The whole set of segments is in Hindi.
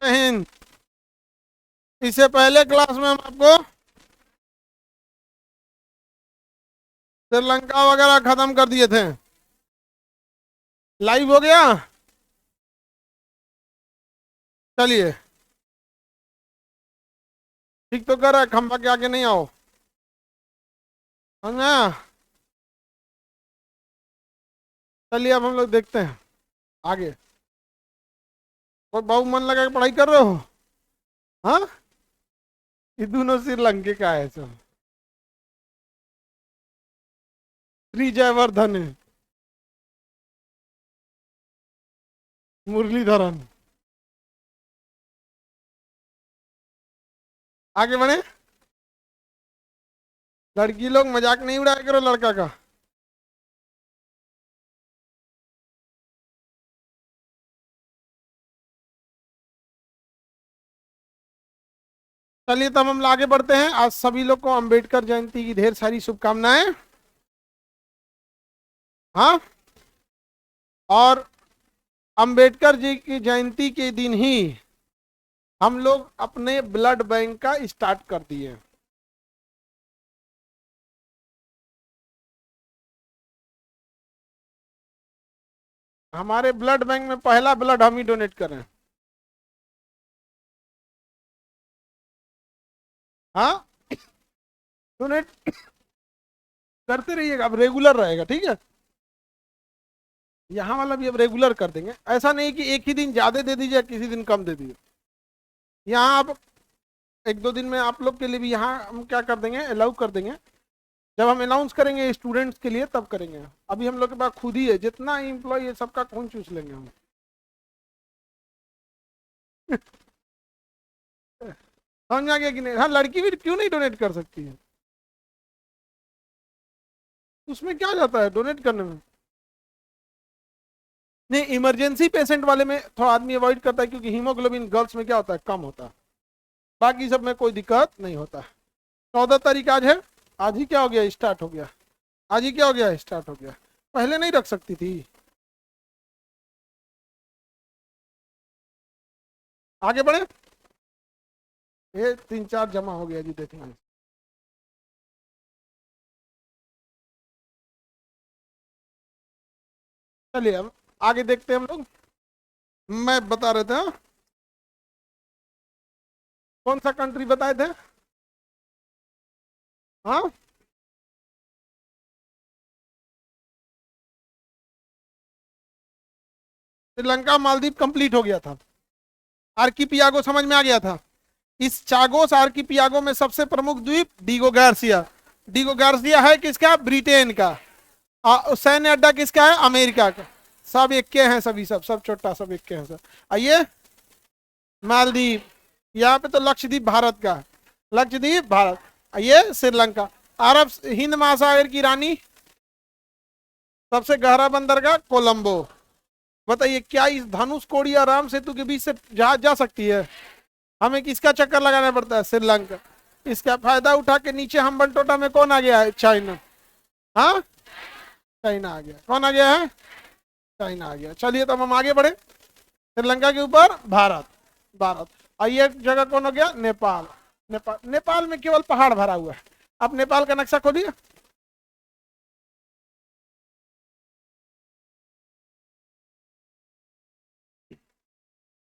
जय हिंद। इससे पहले क्लास में हम आपको श्रीलंका वगैरह खत्म कर दिए थे। लाइव हो गया। चलिए, ठीक तो कर रहा है, खंबा के आगे नहीं आओ, समझा? चलिए अब हम लोग देखते हैं आगे। कोई बहुत मन लगा के पढ़ाई कर रहे हो? हाँ, ये दोनों श्रीलंके का है सब। श्री जयवर्धन है, मुरलीधरन। आगे बढ़े। लड़की लोग मजाक नहीं उड़ाया करो लड़का का। चलिए तब हम आगे बढ़ते हैं। आज सभी लोग को अंबेडकर जयंती की ढेर सारी शुभकामनाएं। हाँ, और अंबेडकर जी की जयंती के दिन ही हम लोग अपने ब्लड बैंक का स्टार्ट कर दिए। हमारे ब्लड बैंक में पहला ब्लड हम ही डोनेट करें। हाँ, डोनेट करते रहिएगा, अब रेगुलर रहेगा, ठीक है? यहाँ वाला भी अब रेगुलर कर देंगे। ऐसा नहीं कि एक ही दिन ज्यादा दे दीजिए, किसी दिन कम दे दीजिए। यहाँ आप एक दो दिन में आप लोग के लिए भी यहाँ हम क्या कर देंगे, अलाउ कर देंगे। जब हम अनाउंस करेंगे स्टूडेंट्स के लिए तब करेंगे। अभी हम लोग के पास खुद ही है, जितना एम्प्लॉय है सबका खून चूस लेंगे हम। समझ आ गया कि नहीं? हाँ, लड़की भी क्यों नहीं डोनेट कर सकती है? उसमें क्या जाता है डोनेट करने में? नहीं, इमरजेंसी पेशेंट वाले में थोड़ा आदमी अवॉइड करता है, क्योंकि हीमोग्लोबिन गर्ल्स में क्या होता है, कम होता है। बाकी सब में कोई दिक्कत नहीं होता। 14 तारीख आज है। आज ही क्या हो गया, स्टार्ट हो गया। आज ही क्या हो गया, स्टार्ट हो गया। पहले नहीं रख सकती थी? आगे बढ़े। ये 3 4 जमा हो गया जी, देखना है। चलिए हम आगे देखते हैं हम लोग। मैं बता रहे थे, हाँ? कौन सा कंट्री बताए थे? हाँ, श्रीलंका मालदीव कंप्लीट हो गया था। आर्किपियागो समझ में आ गया था। इस चागोस आर्किपियागो में सबसे प्रमुख द्वीप डीगो गार्सिया। डीगो गार्सिया है किसका? ब्रिटेन का। सैन्य अड्डा किसका है? अमेरिका का। सब एक के हैं, सभी सब सब छोटा सब एक के हैं सब। आइए, मालदीव। यहाँ पे तो लक्षद्वीप भारत का। लक्षद्वीप भारत। आइए, श्रीलंका। अरब हिंद महासागर की रानी, सबसे गहरा बंदरगाह कोलंबो। बताइए, क्या इस धनुष कोडी और राम सेतु के बीच से जहाज जा सकती है? हमें किसका चक्कर लगाना पड़ता है? श्रीलंका। इसका फायदा उठा के नीचे हम्बल टोटा में कौन आ गया है? चाइना। हाँ, चाइना आ गया। कौन आ गया है? चाइना आ गया। चलिए तब हम आगे बढ़े। श्रीलंका के ऊपर भारत। भारत। और ये जगह कौन हो गया? नेपाल। नेपाल। नेपाल में केवल पहाड़ भरा हुआ है। अब नेपाल का नक्शा खोलिए।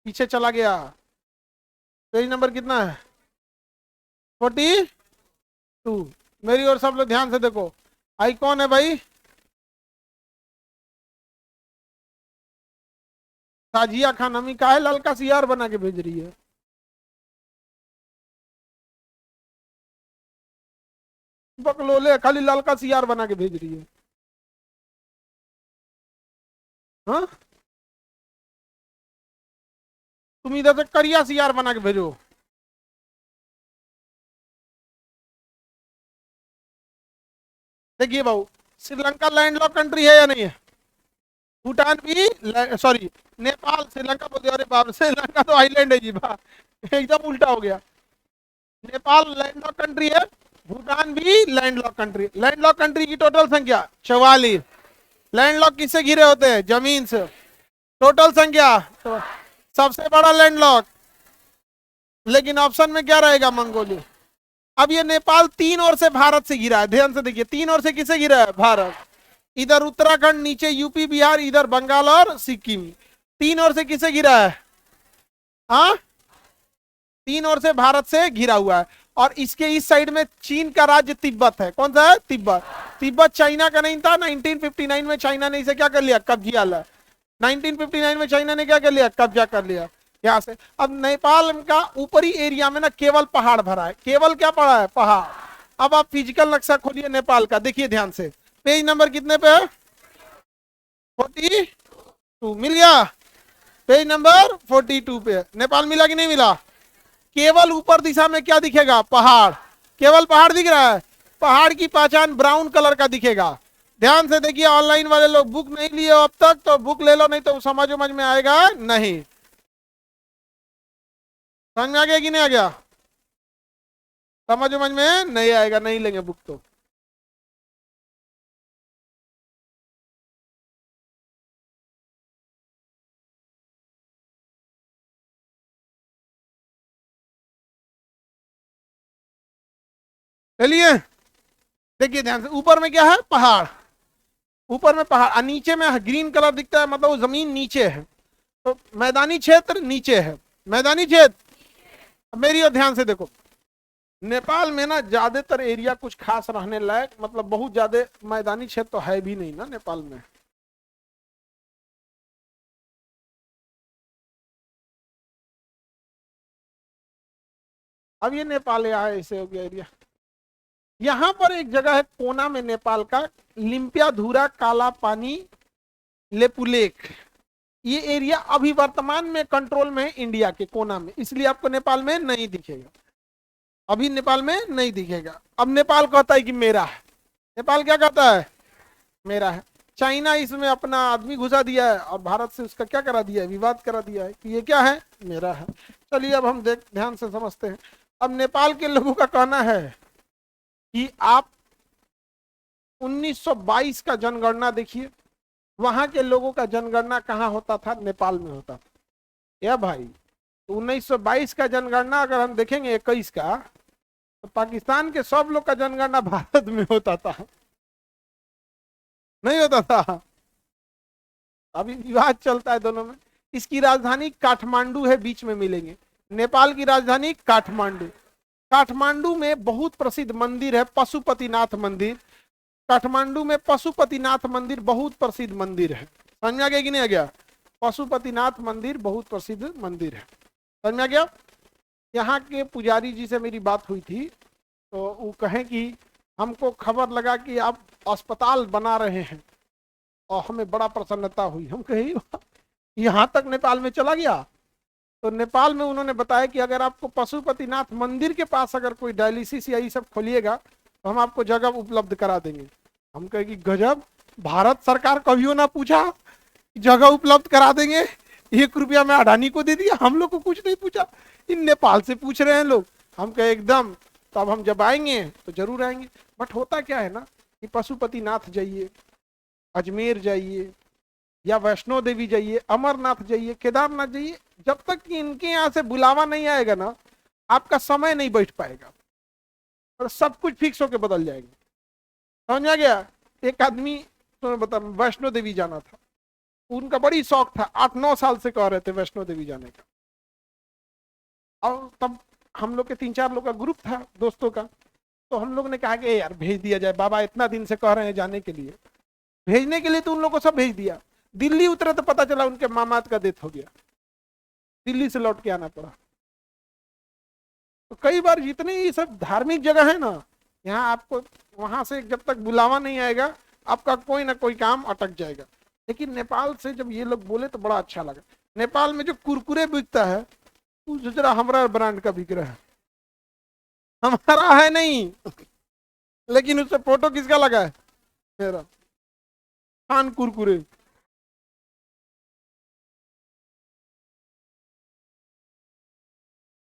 पीछे चला गया। पेज नंबर कितना है? 42। मेरी और सब लोग ध्यान से देखो। आई कौन है भाई? साजिया खान। हमी का है ललका सियार बना के भेज रही है। बकलोले, खाली ललका सियार बना के भेज रही है। हाँ, तुम इधर से करिया सियार बना के भेजो। देखिए भाऊ, श्रीलंका लैंडलॉक कंट्री है या नहीं है? भूटान भी, सॉरी, नेपाल श्रीलंका बोल दिया। अरे बाप, श्रीलंका तो आइलैंड है जी बा, एकदम उल्टा हो गया। नेपाल लैंडलॉक कंट्री है, भूटान भी लैंडलॉक कंट्री। लैंडलॉक कंट्री की टोटल संख्या 44। लैंडलॉक किससे घिरे होते हैं? जमीन से। टोटल संख्या, तो सबसे बड़ा लैंडलॉक लेकिन ऑप्शन में क्या रहेगा? मंगोलिया। अब ये नेपाल तीन ओर से भारत से घिरा है, ध्यान से देखिए, तीन ओर से किसे घिरा है? भारत। इधर उत्तराखंड, नीचे यूपी बिहार, इधर बंगाल और सिक्किम, तीन ओर से किसे घिरा है? हाँ, तीन ओर से भारत से घिरा हुआ है। और इसके इस साइड में चीन का राज्य तिब्बत है। कौन सा है? तिब्बत। तिब्बत चाइना का नहीं था, 1959 में चाइना ने इसे क्या कर लिया? कब्जा लिया। 1959 में चाइना ने क्या कर लिया? कब्जा कर लिया यहाँ से। अब नेपाल का ऊपरी एरिया में ना केवल पहाड़ भरा है, केवल क्या पड़ा है? पहाड़। अब आप फिजिकल नक्शा खोलिए नेपाल का, देखिए ध्यान से, पेज नंबर कितने पे है? 42 मिल गया? पेज नंबर 42 पे नेपाल मिला कि नहीं मिला? केवल ऊपर दिशा में क्या दिखेगा? पहाड़। केवल पहाड़ दिख रहा है। पहाड़ की पहचान ब्राउन कलर का दिखेगा। ध्यान से देखिए, ऑनलाइन वाले लोग बुक नहीं लिए हो अब तक तो बुक ले लो, नहीं तो समझ में आएगा नहीं। समझ में आ गया कि नहीं आ गया? समझ में नहीं आएगा, नहीं लेंगे बुक तो। चलिए देखिए ध्यान से, ऊपर में क्या है? पहाड़। ऊपर में पहाड़ और नीचे में ग्रीन कलर दिखता है, मतलब वो जमीन नीचे है। तो मैदानी क्षेत्र नीचे है, मैदानी क्षेत्र। अब मेरी और ध्यान से देखो, नेपाल में ना ज्यादातर एरिया कुछ खास रहने लायक, मतलब बहुत ज्यादा मैदानी क्षेत्र तो है भी नहीं ना नेपाल में। अब ये नेपाल यहाँ ऐसे हो गया एरिया। यहाँ पर एक जगह है कोना में नेपाल का, लिम्पिया धुरा काला पानी लेपुलेक। ये एरिया अभी वर्तमान में कंट्रोल में है इंडिया के कोना में, इसलिए आपको नेपाल में नहीं दिखेगा, अभी नेपाल में नहीं दिखेगा। अब नेपाल कहता है कि मेरा है। नेपाल क्या कहता है? मेरा है। चाइना इसमें अपना आदमी घुसा दिया है और भारत से उसका क्या करा दिया है? विवाद करा दिया है कि ये क्या है? मेरा है। चलिए अब हम ध्यान से समझते हैं। अब नेपाल के लोगों का कहना है कि आप 1922 का जनगणना देखिए, वहां के लोगों का जनगणना कहाँ होता था? नेपाल में होता था। या भाई, तो 1922 का जनगणना अगर हम देखेंगे 21 का, तो पाकिस्तान के सब लोग का जनगणना भारत में होता था, नहीं होता था। अभी विवाद चलता है दोनों में। इसकी राजधानी काठमांडू है, बीच में मिलेंगे। नेपाल की राजधानी काठमांडू। काठमांडू में बहुत प्रसिद्ध मंदिर है पशुपतिनाथ मंदिर। काठमांडू में पशुपतिनाथ मंदिर बहुत प्रसिद्ध मंदिर है। समझ में आ गया कि नहीं आ गया? पशुपतिनाथ मंदिर बहुत प्रसिद्ध मंदिर है। समझ में आ गया? यहाँ के पुजारी जी से मेरी बात हुई थी, तो वो कहें कि हमको खबर लगा कि आप अस्पताल बना रहे हैं और हमें बड़ा प्रसन्नता हुई। हम कहे यहाँ तक नेपाल में चला गया? तो नेपाल में उन्होंने बताया कि अगर आपको पशुपतिनाथ मंदिर के पास अगर कोई डायलिसिस या ये सब खोलिएगा तो हम आपको जगह उपलब्ध करा देंगे। हम कहे कि गजब, भारत सरकार कभी ना पूछा, जगह उपलब्ध करा देंगे, 1 रुपया में अडानी को दे दिया, हम लोग को कुछ नहीं पूछा, इन नेपाल से पूछ रहे हैं लोग। हम कहे एकदम, तो अब हम जब आएंगे तो जरूर आएंगे। बट होता क्या है ना कि पशुपतिनाथ जाइए, अजमेर जाइए, या वैष्णो देवी जाइए, अमरनाथ जाइए, केदारनाथ जाइए, जब तक कि इनके यहाँ से बुलावा नहीं आएगा ना, आपका समय नहीं बैठ पाएगा और सब कुछ फिक्स होके बदल जाएगा। समझ आ गया? एक आदमी तो बता, वैष्णो देवी जाना था, उनका बड़ी शौक था, 8-9 साल से कह रहे थे वैष्णो देवी जाने का। और तब हम लोग के 3-4 लोग का ग्रुप था दोस्तों का, तो हम लोग ने कहा कि यार भेज दिया जाए, बाबा इतना दिन से कह रहे हैं जाने के लिए, भेजने के लिए तो उन लोग को सब भेज दिया। दिल्ली उतरे तो पता चला उनके मामात का डेथ हो गया, दिल्ली से लौट के आना पड़ा। तो कई बार जितनी ये सब धार्मिक जगह है ना, यहाँ आपको वहां से जब तक बुलावा नहीं आएगा आपका कोई ना कोई काम अटक जाएगा। लेकिन नेपाल से जब ये लोग बोले तो बड़ा अच्छा लगा। नेपाल में जो कुरकुरे बिकता है वो जरा हमारा ब्रांड का बिक रहा है, हमारा है नहीं, लेकिन उससे फोटो किसका लगा है? मेरा। खान कुरकुरे।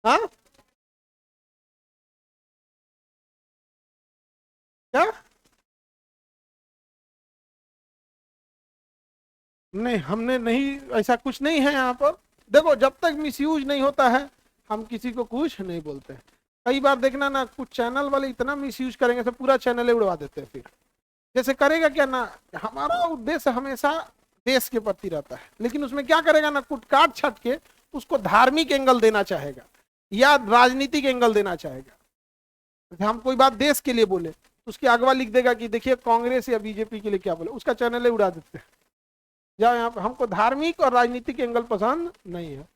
हाँ क्या? नहीं, हमने नहीं, ऐसा कुछ नहीं है यहाँ पर। देखो, जब तक मिसयूज नहीं होता है हम किसी को कुछ नहीं बोलते। कई बार देखना ना, कुछ चैनल वाले इतना मिसयूज करेंगे तो पूरा चैनल ही उड़वा देते हैं। फिर जैसे करेगा क्या ना, हमारा उद्देश्य हमेशा देश के प्रति रहता है, लेकिन उसमें क्या करेगा ना, कुछ काट छट के उसको धार्मिक एंगल देना चाहेगा या राजनीतिक एंगल देना चाहेगा। हम कोई बात देश के लिए बोले तो उसके अगवा लिख देगा कि देखिए कांग्रेस या बीजेपी के लिए क्या बोले, उसका चैनल ही उड़ा देते हैं। या यहाँ पे हमको धार्मिक और राजनीतिक एंगल पसंद नहीं है,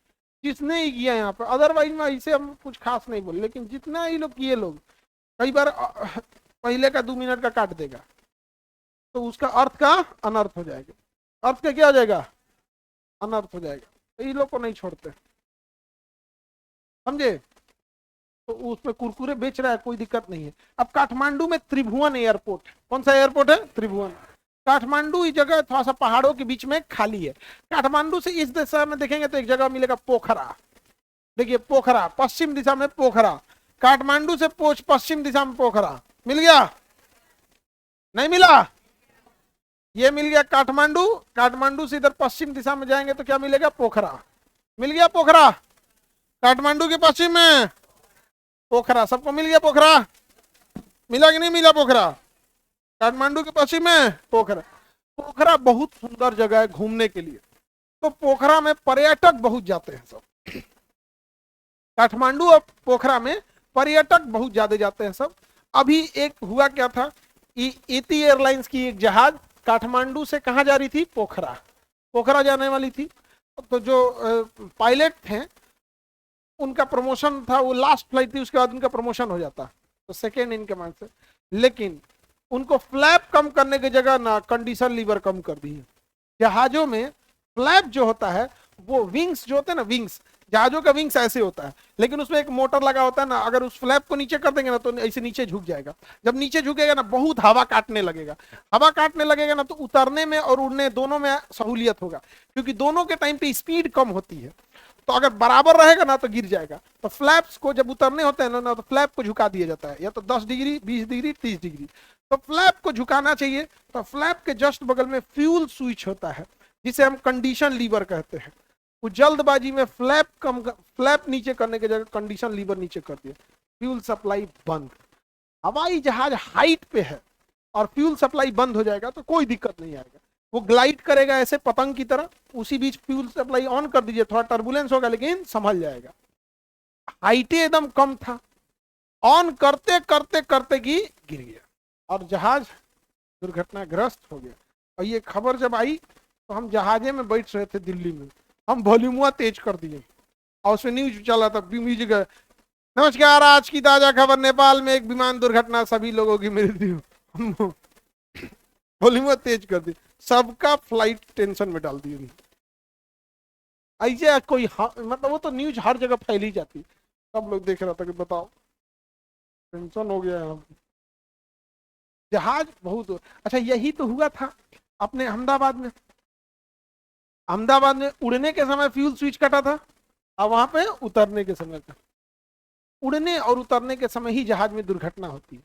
जिसने ही किया यहाँ पे। अदरवाइज में इसे हम कुछ खास नहीं बोले, लेकिन जितना ही लोग किए, लोग कई बार पहले का 2 मिनट का काट देगा तो उसका अर्थ का अनर्थ हो जाएगा। अर्थ का क्या हो जाएगा? अनर्थ हो जाएगा। तो ये लोग को नहीं छोड़ते, समझे? तो उसमें कुरकुरे बेच रहा है, कोई दिक्कत नहीं है। अब काठमांडू में त्रिभुवन एयरपोर्ट, कौन सा एयरपोर्ट है? त्रिभुवन। काठमांडू इस जगह थोड़ा सा पहाड़ों के बीच में खाली है। काठमांडू से इस दिशा में देखेंगे तो एक जगह मिलेगा पोखरा। देखिए पोखरा, पश्चिम दिशा में पोखरा। काठमांडू से पश्चिम दिशा में पोखरा मिल गया? नहीं मिला? ये मिल गया काठमांडू। काठमांडू से इधर पश्चिम दिशा में जाएंगे तो क्या मिलेगा? पोखरा। मिल गया पोखरा? काठमांडू के पश्चिम में पोखरा। सबको मिल गया पोखरा? मिला कि नहीं मिला पोखरा? काठमांडू के पश्चिम में पोखरा। पोखरा बहुत सुंदर जगह है घूमने के लिए, तो पोखरा में पर्यटक बहुत जाते हैं सब। काठमांडू और पोखरा में पर्यटक बहुत ज्यादा जाते हैं सब। अभी एक हुआ क्या था, इति एयरलाइंस की एक जहाज काठमांडू से कहाँ जा रही थी? पोखरा। पोखरा जाने वाली थी। तो जो पायलट थे उनका प्रमोशन था, वो लास्ट फ्लाइट थी, उसके बाद उनका प्रमोशन हो जाता, तो सेकेंड इन कमांड से। लेकिन उनको फ्लैप कम करने की जगह ना कंडीशन लीवर कम कर दी है। जहाजों में फ्लैप जो होता है, वो विंग्स जो होते हैं ना, विंग्स, जहाजों का विंग्स ऐसे होता है, लेकिन उसमें एक मोटर लगा होता है ना, अगर उस फ्लैप को नीचे कर देंगे ना तो ऐसे नीचे झुक जाएगा। जब नीचे झुकेगा ना, बहुत हवा काटने लगेगा। हवा काटने लगेगा ना तो उतरने में और उड़ने दोनों में सहूलियत होगा, क्योंकि दोनों के टाइम पे स्पीड कम होती है। तो अगर बराबर रहेगा ना तो गिर जाएगा। तो फ्लैप्स को जब उतरने होते हैं ना, तो फ्लैप को झुका दिया जाता है, या तो 10 डिग्री, 20 डिग्री, 30 डिग्री। तो फ्लैप को झुकाना चाहिए। तो फ्लैप के जस्ट बगल में फ्यूल स्विच होता है, जिसे हम कंडीशन लीवर कहते हैं। वो जल्दबाजी में फ्लैप नीचे करने की जगह कंडीशन लीवर नीचे कर दिया, फ्यूल सप्लाई बंद। हवाई जहाज हाइट पे है और फ्यूल सप्लाई बंद हो जाएगा तो कोई दिक्कत नहीं आएगा, वो ग्लाइड करेगा ऐसे पतंग की तरह। उसी बीच फ्यूल सप्लाई ऑन कर दीजिए, थोड़ा टर्बुलेंस होगा लेकिन संभल जाएगा। हाइटे एकदम कम था, ऑन करते करते करते की गिर गया और जहाज दुर्घटनाग्रस्त हो गया। और ये खबर जब आई तो हम जहाजे में बैठ रहे थे दिल्ली में, हम वॉल्यूम तेज कर दिए और उसमें न्यूज चला था, म्यूजिक। नमस्कार, आज की ताजा खबर, नेपाल में एक विमान दुर्घटना, सभी लोगों की मृत्यु। वॉल्यूम तेज कर दी, सबका फ्लाइट टेंशन में डाल दी। ऐसे कोई मतलब वो तो न्यूज हर जगह फैली जाती, सब लोग देख रहा था कि बताओ टेंशन हो गया। जहाज बहुत। अच्छा, यही तो हुआ था अपने अहमदाबाद में। अहमदाबाद में उड़ने के समय फ्यूल स्विच कटा था, और वहां पे उतरने के समय का। उड़ने और उतरने के समय ही जहाज में दुर्घटना होती है,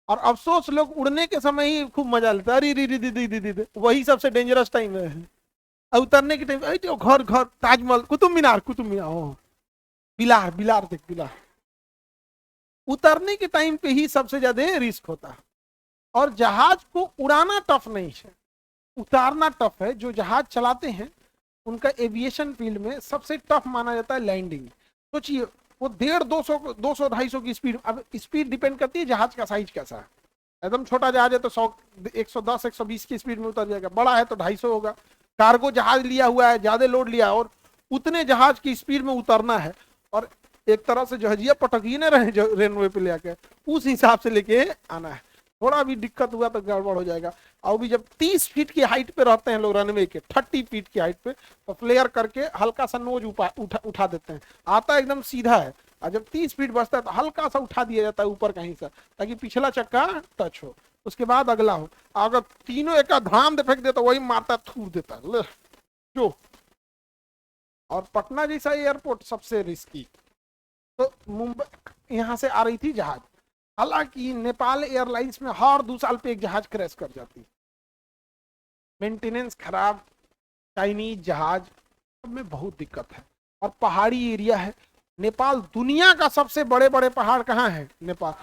और अफसोस लोग उड़ने के समय ही खूब मजा लेते हैं। अरे री दी वही सबसे डेंजरस टाइम है। और उतरने के टाइम घर घर, ताजमहल, कुतुब मीनार, बिलार देख, बिलार। उतरने के टाइम पे ही सबसे ज्यादा रिस्क होता है। और जहाज को उड़ाना टफ नहीं है, उतारना टफ है। जो जहाज चलाते हैं उनका एविएशन फील्ड में सबसे टफ माना जाता है लैंडिंग। सोचिए, वो 150, 200, 250 की स्पीड। अब स्पीड डिपेंड करती है जहाज का साइज कैसा है। एकदम छोटा जहाज है तो 100, 110, 120 की स्पीड में उतर जाएगा। बड़ा है तो 250 होगा। कार्गो जहाज लिया हुआ है, ज्यादा लोड लिया है, और उतने जहाज की स्पीड में उतरना है, और एक तरह से जहाजिया पटकी न रहे जो रेनवे पे ले आके, उस हिसाब से लेके आना है। थोड़ा भी दिक्कत हुआ तो गड़बड़ हो जाएगा। और भी जब 30 फीट की हाइट पे रहते हैं लोग रनवे के, 30 फीट की हाइट पे, तो फ्लेयर करके हल्का सा नोज उठा देते हैं। आता एकदम सीधा है, और जब 30 फीट बचता है तो हल्का सा उठा दिया जाता है ऊपर कहीं से, ताकि पिछला चक्का टच हो, उसके बाद अगला हो। अगर तीनों एक धाम दे फेंक देता, वही मारता, थूर देता है जो। और पटना जैसा एयरपोर्ट सबसे रिस्की। तो मुंबई यहाँ से आ रही थी जहाज। हालांकि नेपाल एयरलाइंस में हर 2 साल पे एक जहाज क्रैश कर जाती, मेंटेनेंस खराब, चाइनीज जहाज, सब में बहुत दिक्कत है। और पहाड़ी एरिया है, नेपाल दुनिया का सबसे बड़े बड़े पहाड़ कहाँ है? नेपाल।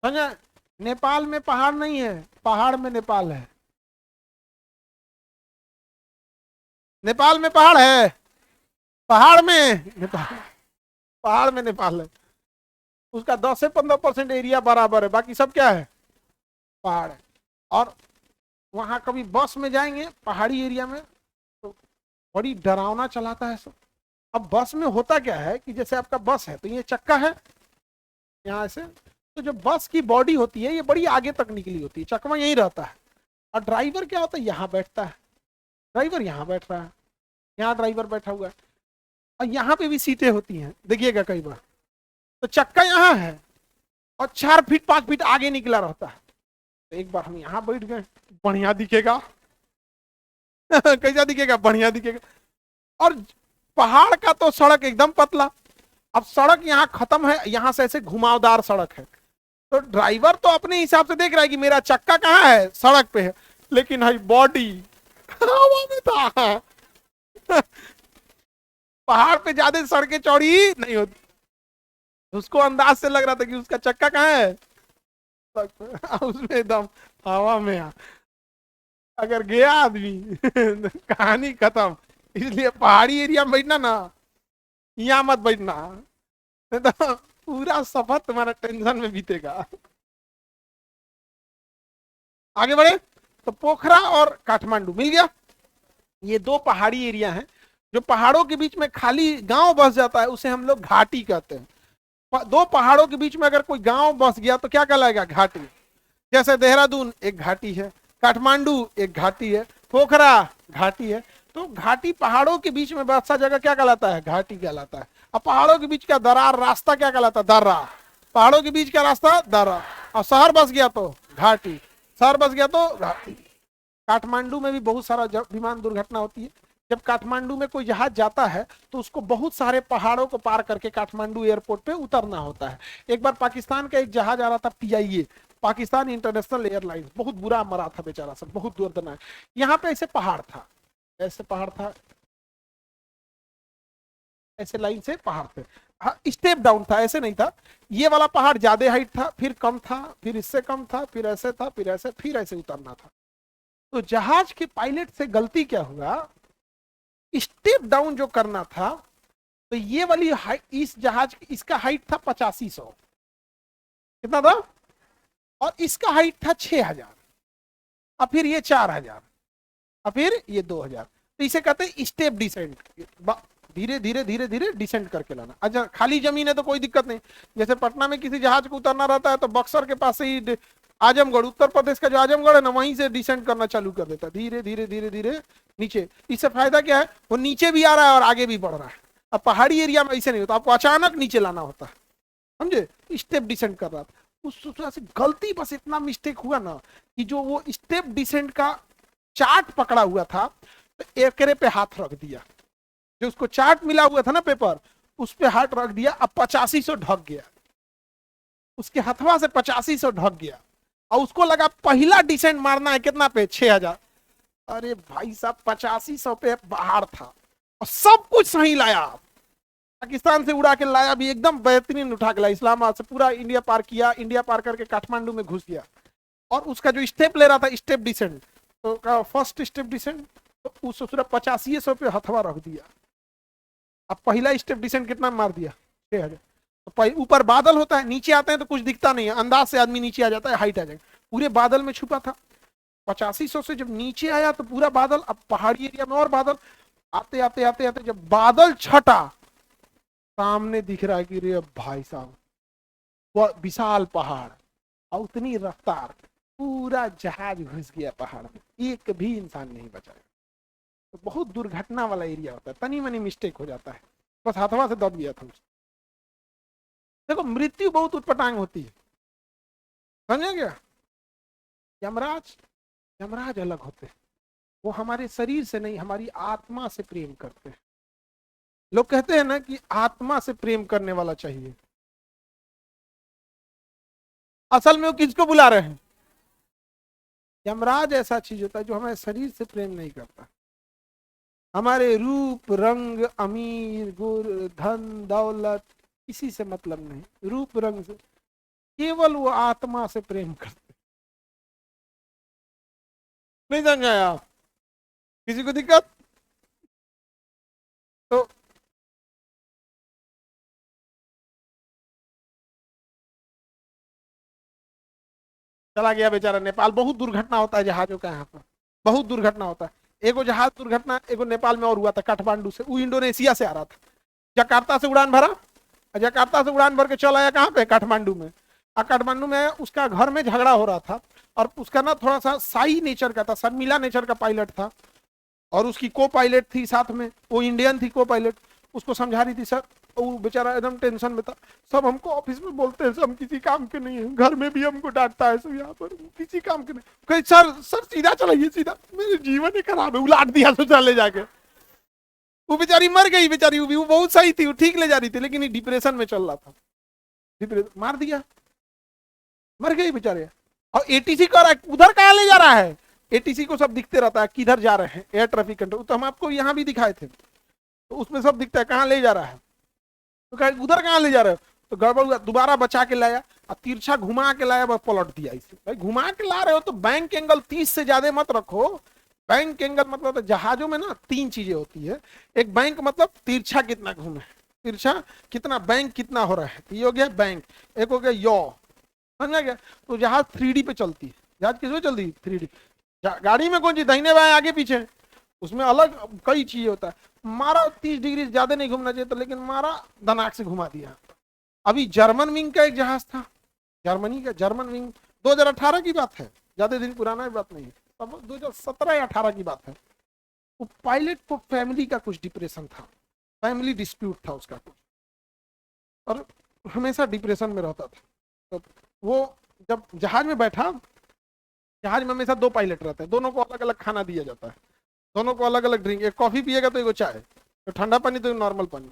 समझे? नेपाल में पहाड़ नहीं है, पहाड़ में नेपाल है। नेपाल में पहाड़ है, पहाड़ में नेपाल, पहाड़ में नेपाल है। उसका 10 से 15% एरिया बराबर है, बाकी सब क्या है? पहाड़ है। और वहां कभी बस में जाएंगे पहाड़ी एरिया में तो बड़ी डरावना चलाता है सब। अब बस में होता क्या है कि जैसे आपका बस है तो ये चक्का है यहाँ से, तो जो बस की बॉडी होती है ये बड़ी आगे तक निकली होती है, चकवा यही रहता है। और ड्राइवर क्या होता है? यहाँ बैठता है, ड्राइवर यहाँ बैठ रहा है, यहाँ ड्राइवर बैठा हुआ है, और यहाँ पे भी सीटें होती हैं, देखिएगा कई बार। तो चक्का यहाँ है और 4 फीट 5 फीट आगे निकला रहता है। तो एक बार हम यहाँ बैठ गए, बढ़िया दिखेगा कैसा दिखेगा? बढ़िया दिखेगा। और पहाड़ का तो सड़क एकदम पतला, अब सड़क यहाँ खत्म है, यहाँ से ऐसे घुमावदार सड़क है, तो ड्राइवर तो अपने हिसाब से देख रहा है कि मेरा चक्का कहाँ है? सड़क पे है, लेकिन भाई बॉडी हवा में था पहाड़ पे ज्यादा सड़कें चौड़ी नहीं होती, उसको अंदाज से लग रहा था कि उसका चक्का कहाँ है? उसमें एकदम हवा में आ। अगर गया आदमी कहानी खत्म। इसलिए पहाड़ी एरिया में बैठना ना, यहाँ मत बैठना, नहीं तो पूरा सफर तुम्हारा टेंशन में बीतेगा। आगे बढ़े तो पोखरा और काठमांडू मिल गया। ये दो पहाड़ी एरिया हैं, जो पहाड़ों के बीच में खाली गांव बस जाता है उसे हम लोग घाटी कहते हैं। दो पहाड़ों के बीच में अगर कोई गांव बस गया तो क्या कहलाएगा? घाटी। जैसे देहरादून एक घाटी है, काठमांडू एक घाटी है, पोखरा घाटी है। तो घाटी पहाड़ों के बीच में बसा जगह क्या कहलाता है? घाटी कहलाता है। अब पहाड़ों के बीच का दरार रास्ता क्या कहलाता है? दर्रा। पहाड़ों के बीच का रास्ता दर्रा। और शहर बस गया तो घाटी, शहर बस गया तो घाटी। काठमांडू में भी बहुत सारा विमान दुर्घटना होती है। जब काठमांडू में कोई जहाज जाता है तो उसको बहुत सारे पहाड़ों को पार करके काठमांडू एयरपोर्ट पे उतरना होता है। एक बार पाकिस्तान का एक जहाज आ रहा था, PIA, पाकिस्तान इंटरनेशनल एयरलाइंस, बहुत बुरा मरा था बेचारा सब, बहुत दर्दनाक। यहाँ पे ऐसे पहाड़ था, ऐसे पहाड़ था, ऐसे लाइन से पहाड़ थे। हाँ, स्टेप डाउन था, ऐसे नहीं था। ये वाला पहाड़ ज्यादा हाइट था, फिर कम था, फिर इससे कम था, फिर ऐसे था, फिर ऐसे, फिर ऐसे उतरना था। तो जहाज के पायलट से गलती क्या हुआ? स्टेप डाउन जो करना था, तो ये वाली इस जहाज इसका हाइट था 8500, कितना था? और इसका हाइट था 6000, और फिर ये 4000, और फिर ये 2000। तो इसे कहते हैं स्टेप डिसेंट, धीरे धीरे धीरे धीरे डिसेंट करके लाना। अच्छा, खाली जमीन है तो कोई दिक्कत नहीं। जैसे पटना में किसी जहाज को उतरना रहता है तो बक्सर के पास से ही आजमगढ़, उत्तर प्रदेश का जो आजमगढ़ है ना, वहीं से डिसेंट करना चालू कर देता है, धीरे धीरे धीरे धीरे नीचे। इससे फायदा क्या है? वो नीचे भी आ रहा है और आगे भी बढ़ रहा है। अब पहाड़ी एरिया में ऐसे नहीं होता, आपको अचानक नीचे लाना होता है, समझे? स्टेप डिसेंट कर रहा था। उस वजह से गलती बस इतना मिस्टेक हुआ ना कि जो वो स्टेप डिसेंट का चार्ट पकड़ा हुआ था, तो एकरे पे हाथ रख दिया। जो उसको चार्ट मिला हुआ था ना पेपर, उस पे हाथ रख दिया। अब 8500 ढक गया, उसके हथवा से 8500 ढक गया। और उसको लगा पहला डिसेंट मारना है कितना पे? 6000। अरे भाई साहब, 8500 पे बाहर था और सब कुछ सही लाया। पाकिस्तान से उड़ा के लाया भी, एकदम बेहतरीन उठा के लाया। इस्लामाबाद से पूरा इंडिया पार किया, इंडिया पार करके काठमांडू में घुस गया। और उसका जो स्टेप ले रहा था, स्टेप डिसेंट, तो फर्स्ट स्टेप डिसेंट, तो उस 8500 पे हथवा रख दिया। अब पहला स्टेप डिसेंट कितना मार दिया? 6000। तो ऊपर बादल होता है, नीचे आते हैं तो कुछ दिखता नहीं है, अंदाज से आदमी नीचे आ जाता है, हाइट आ जाएगा। पूरे बादल में छुपा था। 8500 से जब नीचे आया तो पूरा बादल, अब पहाड़ी एरिया में और बादल, आते आते आते आते जब बादल छटा, सामने दिख रहा है कि रे भाई साहब, वो विशाल पहाड़ और उतनी रफ्तार, पूरा जहाज घुस गया पहाड़ में, एक भी इंसान नहीं बचा। तो बहुत दुर्घटना वाला एरिया होता है, तनी मनी मिस्टेक हो जाता है, बस हाथवा से दब गया था। देखो, मृत्यु बहुत उटपटांग होती है, समझे क्या? यमराज, यमराज अलग होते हैं, वो हमारे शरीर से नहीं, हमारी आत्मा से प्रेम करते हैं। लोग कहते हैं ना कि आत्मा से प्रेम करने वाला चाहिए, असल में वो किसको बुला रहे हैं? यमराज ऐसा चीज होता है जो हमारे शरीर से प्रेम नहीं करता। हमारे रूप रंग अमीर गुर धन दौलत किसी से मतलब नहीं, रूप रंग से, केवल वो आत्मा से प्रेम करते। नहीं समझ आया किसी को दिक्कत? तो चला गया बेचारा नेपाल। बहुत दुर्घटना होता है जहाजों का यहाँ पर, बहुत दुर्घटना होता है। एगो जहाज दुर्घटना एगो नेपाल में और हुआ था, काठमांडू से, वो इंडोनेशिया से आ रहा था, जकार्ता से उड़ान भरा, जकार्ता से उड़ान भर के चला आया कहाँ पे, काठमांडू में। और काठमांडू में उसका घर में झगड़ा हो रहा था, और उसका ना थोड़ा सा साई नेचर का था, शर्मिला नेचर का पायलट था, और उसकी को पायलट थी साथ में, वो इंडियन थी को पायलट, उसको समझा रही थी सर, वो बेचारा एकदम टेंशन में था। सब हमको ऑफिस में बोलते हैं, सब हम किसी काम के नहीं है, घर में भी हमको डांटता है, सब यहाँ पर किसी काम के नहीं। कहीं सर सर सीधा चलाइए सीधा, मेरे जीवन ही खराब है, उलाट दिया सोचा ले जाके। वो बेचारी मर गई, बेचारी वो बहुत सही थी, वो ठीक ले जा रही थी, लेकिन डिप्रेशन में चल रहा था, डिप्रेशन मार दिया, मर गई बेचारे। और एटीसी कर रहा है, उधर कहाँ ले जा रहा है, एटीसी को सब दिखते रहता है किधर जा रहे हैं, एयर ट्रैफिक कंट्रोल, तो हम आपको यहाँ भी दिखाए थे, तो उसमें सब दिखता है कहाँ ले जा रहा है। तो कहा उधर कहाँ ले जा रहे हो, तो गड़बड़ हुआ, दोबारा बचा के लाया और तिरछा घुमा के लाया, बस पलट दिया इसे। भाई घुमा के ला रहे हो तो बैंक एंगल 30 से ज्यादा मत रखो। बैंक एंगल मतलब जहाजों में ना 3 चीजें होती है, एक बैंक मतलब तिरछा कितना घूमे, तिरछा कितना, बैंक कितना हो रहा है, ये हो गया बैंक। एक हो गया यौ, समझा गया। तो जहाज 3D पे चलती है, जहाज किस पे चलती है, 3D। गाड़ी में कौन चीज दाहिने बाएं आगे पीछे, उसमें अलग कई चीजें होता है। मारा 30 डिग्री ज्यादा नहीं घूमना चाहिए तो, लेकिन मारा दनाक से घुमा दिया। अभी जर्मन विंग का एक जहाज था, जर्मनी का जर्मन विंग, 2018 की बात है, ज्यादा दिन पुराना बात नहीं है, तब 2017 या 18 की बात है। वो पायलट को फैमिली का कुछ डिप्रेशन था, फैमिली डिस्प्यूट था उसका कुछ, और हमेशा डिप्रेशन में रहता था। तो वो जब जहाज में बैठा, जहाज में हमेशा 2 पायलट रहते हैं, दोनों को अलग अलग खाना दिया जाता है, दोनों को अलग अलग ड्रिंक, एक कॉफी पिएगा तो एक चाय, तो ठंडा पानी तो नॉर्मल पानी,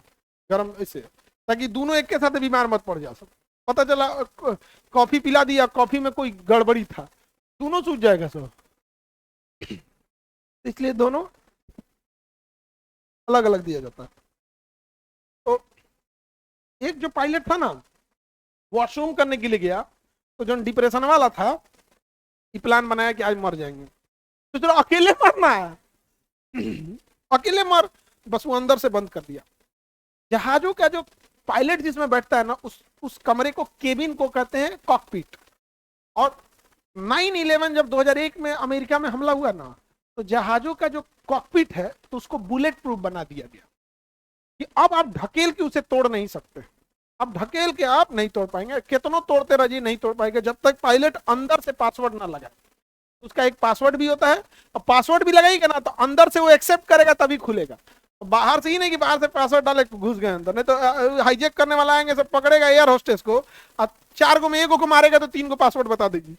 गर्म ऐसे, ताकि दोनों एक के साथ बीमार मत पड़ जा। सब पता चला कॉफी पिला दिया, कॉफी में कोई गड़बड़ी था, दोनों सूझ जाएगा सब, इसलिए दोनों अलग अलग दिया जाता है। तो एक जो पायलट था ना, वॉशरूम करने के लिए गया, तो जो डिप्रेशन वाला था, ये प्लान बनाया कि आज मर जाएंगे, तो चलो अकेले मरना है, अकेले मर, बस वो अंदर से बंद कर दिया। जहाजों का जो पायलट जिसमें बैठता है ना, उस कमरे को, केबिन को कहते हैं कॉकपिट। और 9/11 जब 2001 में अमेरिका में हमला हुआ ना, तो जहाजों का जो कॉकपिट है, तो उसको बुलेट प्रूफ बना दिया गया कि अब आप ढकेल के उसे तोड़ नहीं सकते, अब ढकेल के आप नहीं तोड़ पाएंगे, कितनों तोड़ते रहिए नहीं तोड़ पाएंगे, जब तक पायलट अंदर से पासवर्ड ना लगाए। उसका एक पासवर्ड भी होता है, और पासवर्ड भी लगाएगा ना तो अंदर से वो एक्सेप्ट करेगा तभी खुलेगा, बाहर से ही नहीं कि बाहर से पासवर्ड डाले घुस गए अंदर, नहीं तो हाईजेक करने वाला आएंगे, सब पकड़ेगा एयर होस्टेस को, और 4 को में 1 को मारेगा तो 3 को पासवर्ड बता देगी।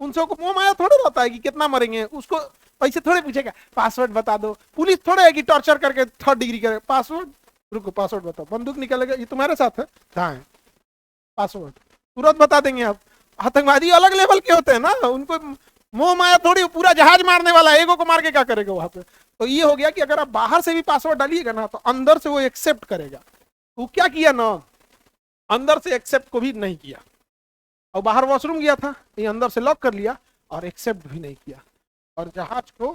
उनसे को मोह माया थोड़ा रहता है कि कितना मरेंगे, उसको पैसे थोड़े पूछेगा, पासवर्ड बता दो। पुलिस थोड़ा है कि टॉर्चर करके 3rd डिग्री करे, पासवर्ड, रुको पासवर्ड बताओ, बंदूक निकालेगा, ये तुम्हारे साथ है, हाँ है पासवर्ड, तुरंत बता देंगे आप। आतंकवादी अलग लेवल के होते हैं ना, उनको मोह माया थोड़ी, पूरा जहाज मारने वाला है, 1 को मार के क्या करेगा वहां पे। तो ये हो गया कि अगर आप बाहर से भी पासवर्ड डालिएगा ना, तो अंदर से वो एक्सेप्ट करेगा। वो क्या किया ना, अंदर से एक्सेप्ट को भी नहीं किया, और बाहर वॉशरूम गया था, ये अंदर से लॉक कर लिया और एक्सेप्ट भी नहीं किया, और जहाज को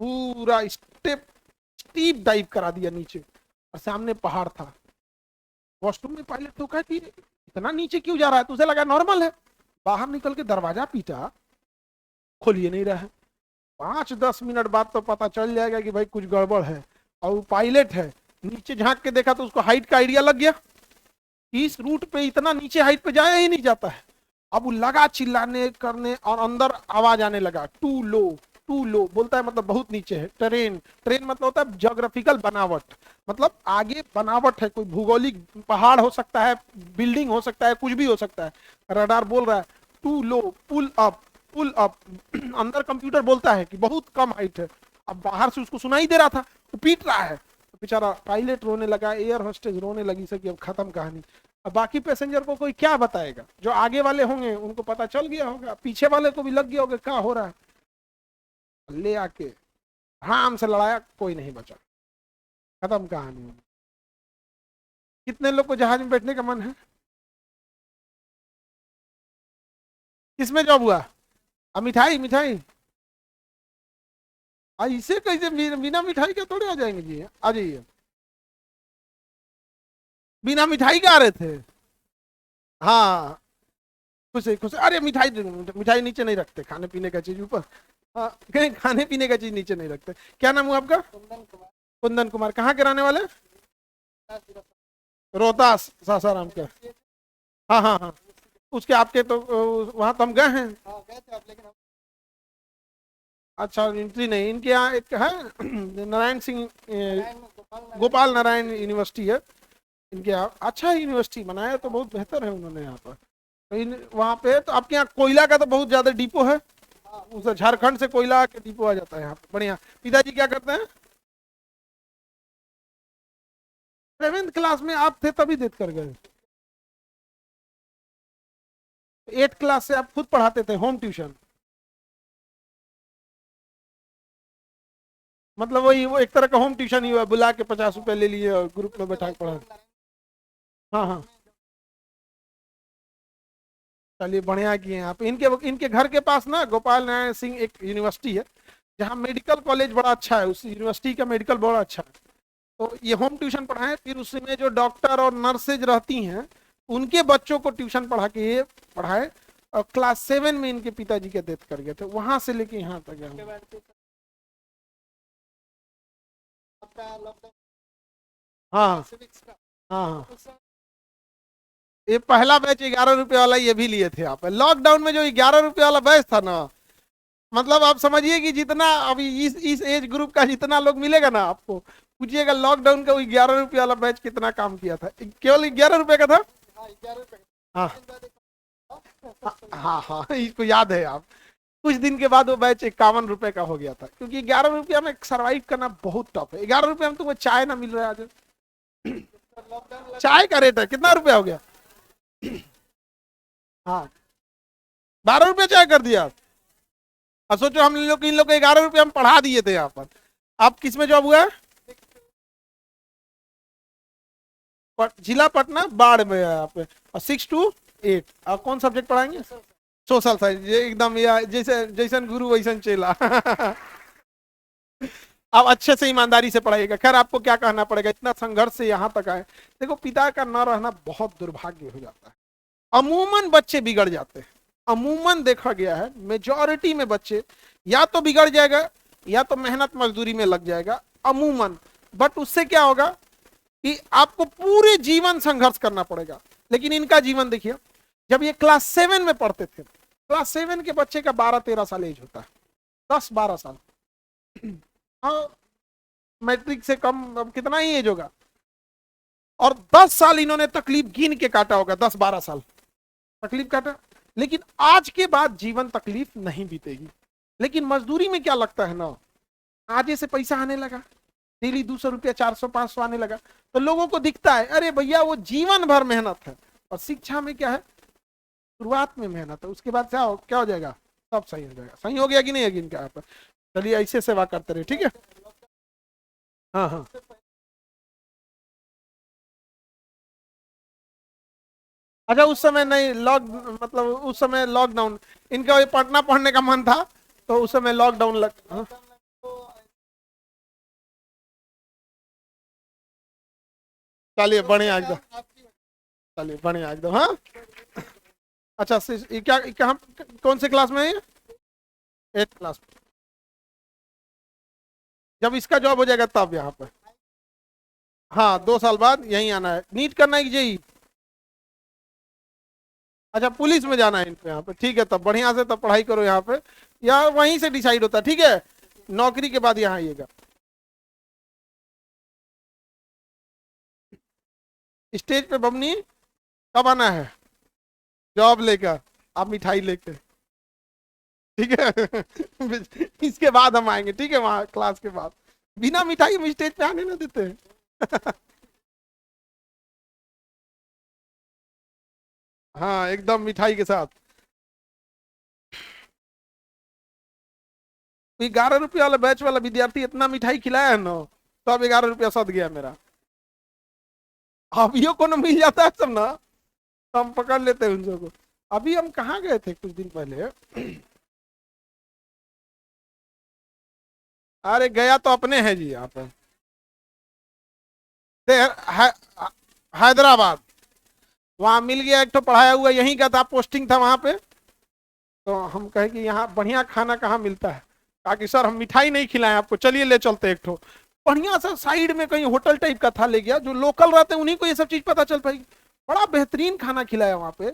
पूरा स्टीप डाइव करा दिया नीचे, और सामने पहाड़ था। वॉशरूम में पायलट तो कहा कि इतना नीचे क्यों जा रहा है, तुझे लगा नॉर्मल है, बाहर निकल के दरवाजा पीटा, खोलिए नहीं रहा है। 5-10 मिनट बाद तो पता चल जाएगा कि भाई कुछ गड़बड़ है, और वो पायलट है, नीचे झांक के देखा तो उसको हाइट का आइडिया लग गया, इस रूट पे इतना नीचे हाइट पे जाया ही नहीं जाता है। अब वो लगा चिल्लाने करने, और अंदर आवाज आने लगा, टू लो टू लो, बोलता है मतलब बहुत नीचे है। ट्रेन, ट्रेन मतलब होता है ज्योग्राफिकल बनावट, मतलब आगे बनावट है, कोई भूगोलिक पहाड़ हो सकता है, बिल्डिंग हो सकता है, कुछ भी हो सकता है। रडार बोल रहा है too low, pull up pull up, अंदर कंप्यूटर बोलता है कि बहुत कम हाइट है। अब बाहर से उसको सुनाई दे रहा था, वो पीट रहा है, तो बेचारा पायलट रोने लगा, एयर होस्टेस रोने लगी सर कि अब खत्म कहानी। अब बाकी पैसेंजर को कोई क्या बताएगा, जो आगे वाले होंगे उनको पता चल गया होगा, पीछे वाले को भी लग गया होगा क्या हो रहा है। ले आके आराम से लड़ाया, कोई नहीं बचा, खत्म कहानी। कितने लोग को जहाज में बैठने का मन है? किसमें जॉब हुआ? अब मिठाई मिठाई, इसे कैसे बिना मिठाई के थोड़े आ जाएंगे जी, आ जाइए। बिना मिठाई के आ रहे थे? हाँ, खुश है खुश है। अरे मिठाई, मिठाई नीचे नहीं रखते, खाने पीने का चीज ऊपर। हाँ, कहीं खाने पीने का चीज नीचे नहीं रखते। क्या नाम हुआ आपका? कुंदन कुमार। कुंदन कुमार, कहाँ के रहने वाले? रोहतास, सासाराम के। हाँ हाँ हाँ, उसके आपके तो वहां तो हम गए हैं। अच्छा, एंट्री नहीं, इनके यहाँ एक है नारायण सिंह गोपाल नारायण यूनिवर्सिटी है इनके यहाँ। अच्छा यूनिवर्सिटी बनाया तो बहुत बेहतर है उन्होंने यहाँ पर। तो वहाँ पे तो आपके यहाँ कोयला का तो बहुत ज्यादा डिपो है, उसे झारखंड से कोयला के डिपो आ जाता है यहाँ पे, बढ़िया। पिताजी क्या करते हैं? 7th क्लास में आप थे तभी देख कर गए? 8th क्लास से आप खुद पढ़ाते थे, होम ट्यूशन? मतलब वही, वो एक तरह का होम ट्यूशन ही हुआ, बुला के 50 रुपए ले लिए और ग्रुप में बैठा के पढ़ा। हाँ हाँ, चलिए बढ़िया किए हैं आप। इनके इनके घर के पास ना गोपाल नारायण सिंह एक यूनिवर्सिटी है, जहाँ मेडिकल कॉलेज बड़ा अच्छा है, उस यूनिवर्सिटी का मेडिकल बड़ा अच्छा है। तो ये होम ट्यूशन पढ़ाए, फिर उसमें जो डॉक्टर और नर्सेज रहती हैं उनके बच्चों को ट्यूशन पढ़ा के ये पढ़ाए। और क्लास 7 में इनके पिताजी के डेथ कर गए थे, वहां से लेके यहाँ तक गए। हाँ हाँ हाँ, ये पहला बैच 11 रुपए वाला ये भी लिए थे आप। लॉकडाउन में जो 11 रुपए वाला बैच था ना, मतलब आप समझिए कि जितना अभी इस एज ग्रुप का जितना लोग मिलेगा ना आपको, पूछिएगा लॉकडाउन का वो 11 रुपए वाला बैच कितना काम किया था। केवल 11 रुपए का था। हाँ हाँ हाँ, इसको याद है आप। कुछ दिन के बाद वो बैच 51 रुपए का हो गया था, क्योंकि 11 रुपया में सरवाइव करना बहुत टफ है। 11 रुपये में तुमको चाय ना मिल रहा है आज। चाय का रेट है कितना रुपया हो गया? हाँ, 12 रुपये चाय कर दिया। अब सोचो हम लोग इन लोग को 11 रुपये हम पढ़ा दिए थे यहाँ पर। आप किस में जॉब हुआ है? जिला पटना बाढ़ में है यहाँ पे। और 6 to 8 आप कौन सब्जेक्ट पढ़ाएंगे? सोशल साइंस, ये एकदम ये जैसे जैसन गुरु वैसन चेला आप अच्छे से ईमानदारी से पढ़ाइएगा। खैर आपको क्या कहना पड़ेगा, इतना संघर्ष से यहाँ तक आए। देखो पिता का न रहना बहुत दुर्भाग्य हो जाता है। अमूमन बच्चे बिगड़ जाते हैं, अमूमन देखा गया है मेजॉरिटी में बच्चे या तो बिगड़ जाएगा या तो मेहनत मजदूरी में लग जाएगा, अमूमन। बट उससे क्या होगा कि आपको पूरे जीवन संघर्ष करना पड़ेगा। लेकिन इनका जीवन देखिए, जब ये क्लास 7 में पढ़ते थे, क्लास 7 के बच्चे का 12-13 साल एज होता है, 10-12 साल। हाँ, मैट्रिक से कम अब कितना ही एज होगा। और 10 साल इन्होंने तकलीफ गिन के काटा होगा, 10-12 साल तकलीफ काटा। लेकिन आज के बाद जीवन तकलीफ नहीं बीतेगी। लेकिन मजदूरी में क्या लगता है ना, आजे से पैसा आने लगा, डेली 200 रुपया 400-500 आने लगा, तो लोगों को दिखता है अरे भैया वो जीवन भर मेहनत है। और शिक्षा में क्या है, शुरुआत में मेहनत है, उसके बाद क्या हो जाएगा, सब सही हो जाएगा। सही हो गया कि नहीं है इनका यहाँ पर? चलिए ऐसे सेवा करते रहे, ठीक है। हाँ हाँ, अच्छा उस समय नहीं मतलब उस समय लॉकडाउन, इनका ये पटना पढ़ने का मन था तो उस समय लॉकडाउन लग। हाँ? चलिए बढ़िया एकदम, चलिए बढ़िया एकदम। हाँ, अच्छा ये क्या कहाँ, कौन से क्लास में है ये? 8th क्लास में। जब इसका जॉब हो जाएगा तब यहाँ पे? हाँ, 2 साल बाद यहीं आना है। नीट करना है कि जेई? अच्छा पुलिस में जाना है इनको यहाँ पे, ठीक है। तब बढ़िया से तब पढ़ाई करो यहाँ पे, या वहीं से डिसाइड होता है, ठीक है। नौकरी के बाद यहाँ आइएगा। स्टेज पे बमनी कब आना है? जॉब लेकर, आप मिठाई लेकर, ठीक है इसके बाद हम आएंगे, ठीक है, वहाँ क्लास के बाद। बिना मिठाई हम स्टेज पे आने ना देते हाँ, एकदम मिठाई के साथ। 11 रुपया वाला बैच वाला विद्यार्थी इतना मिठाई खिलाया है ना, तो अब 11 रुपया सद गया मेरा। अभियो को ना मिल जाता है सब ना, तो हम पकड़ लेते हैं उन सबको। अभी हम कहाँ गए थे कुछ दिन पहले? अरे गया तो अपने हैं जी यहाँ पे, हैदराबाद। वहां मिल गया एक तो पढ़ाया हुआ, यहीं का था, पोस्टिंग था वहां पे। तो हम कहे कि यहाँ बढ़िया खाना कहाँ मिलता है? कहा कि सर हम मिठाई नहीं खिलाएं आपको, चलिए ले चलते एक ठो बढ़िया सा साइड में कहीं होटल टाइप का था, ले गया। जो लोकल रहते हैं उन्हीं को ये सब चीज पता चल पाएगी। बड़ा बेहतरीन खाना खिलाया वहां पे,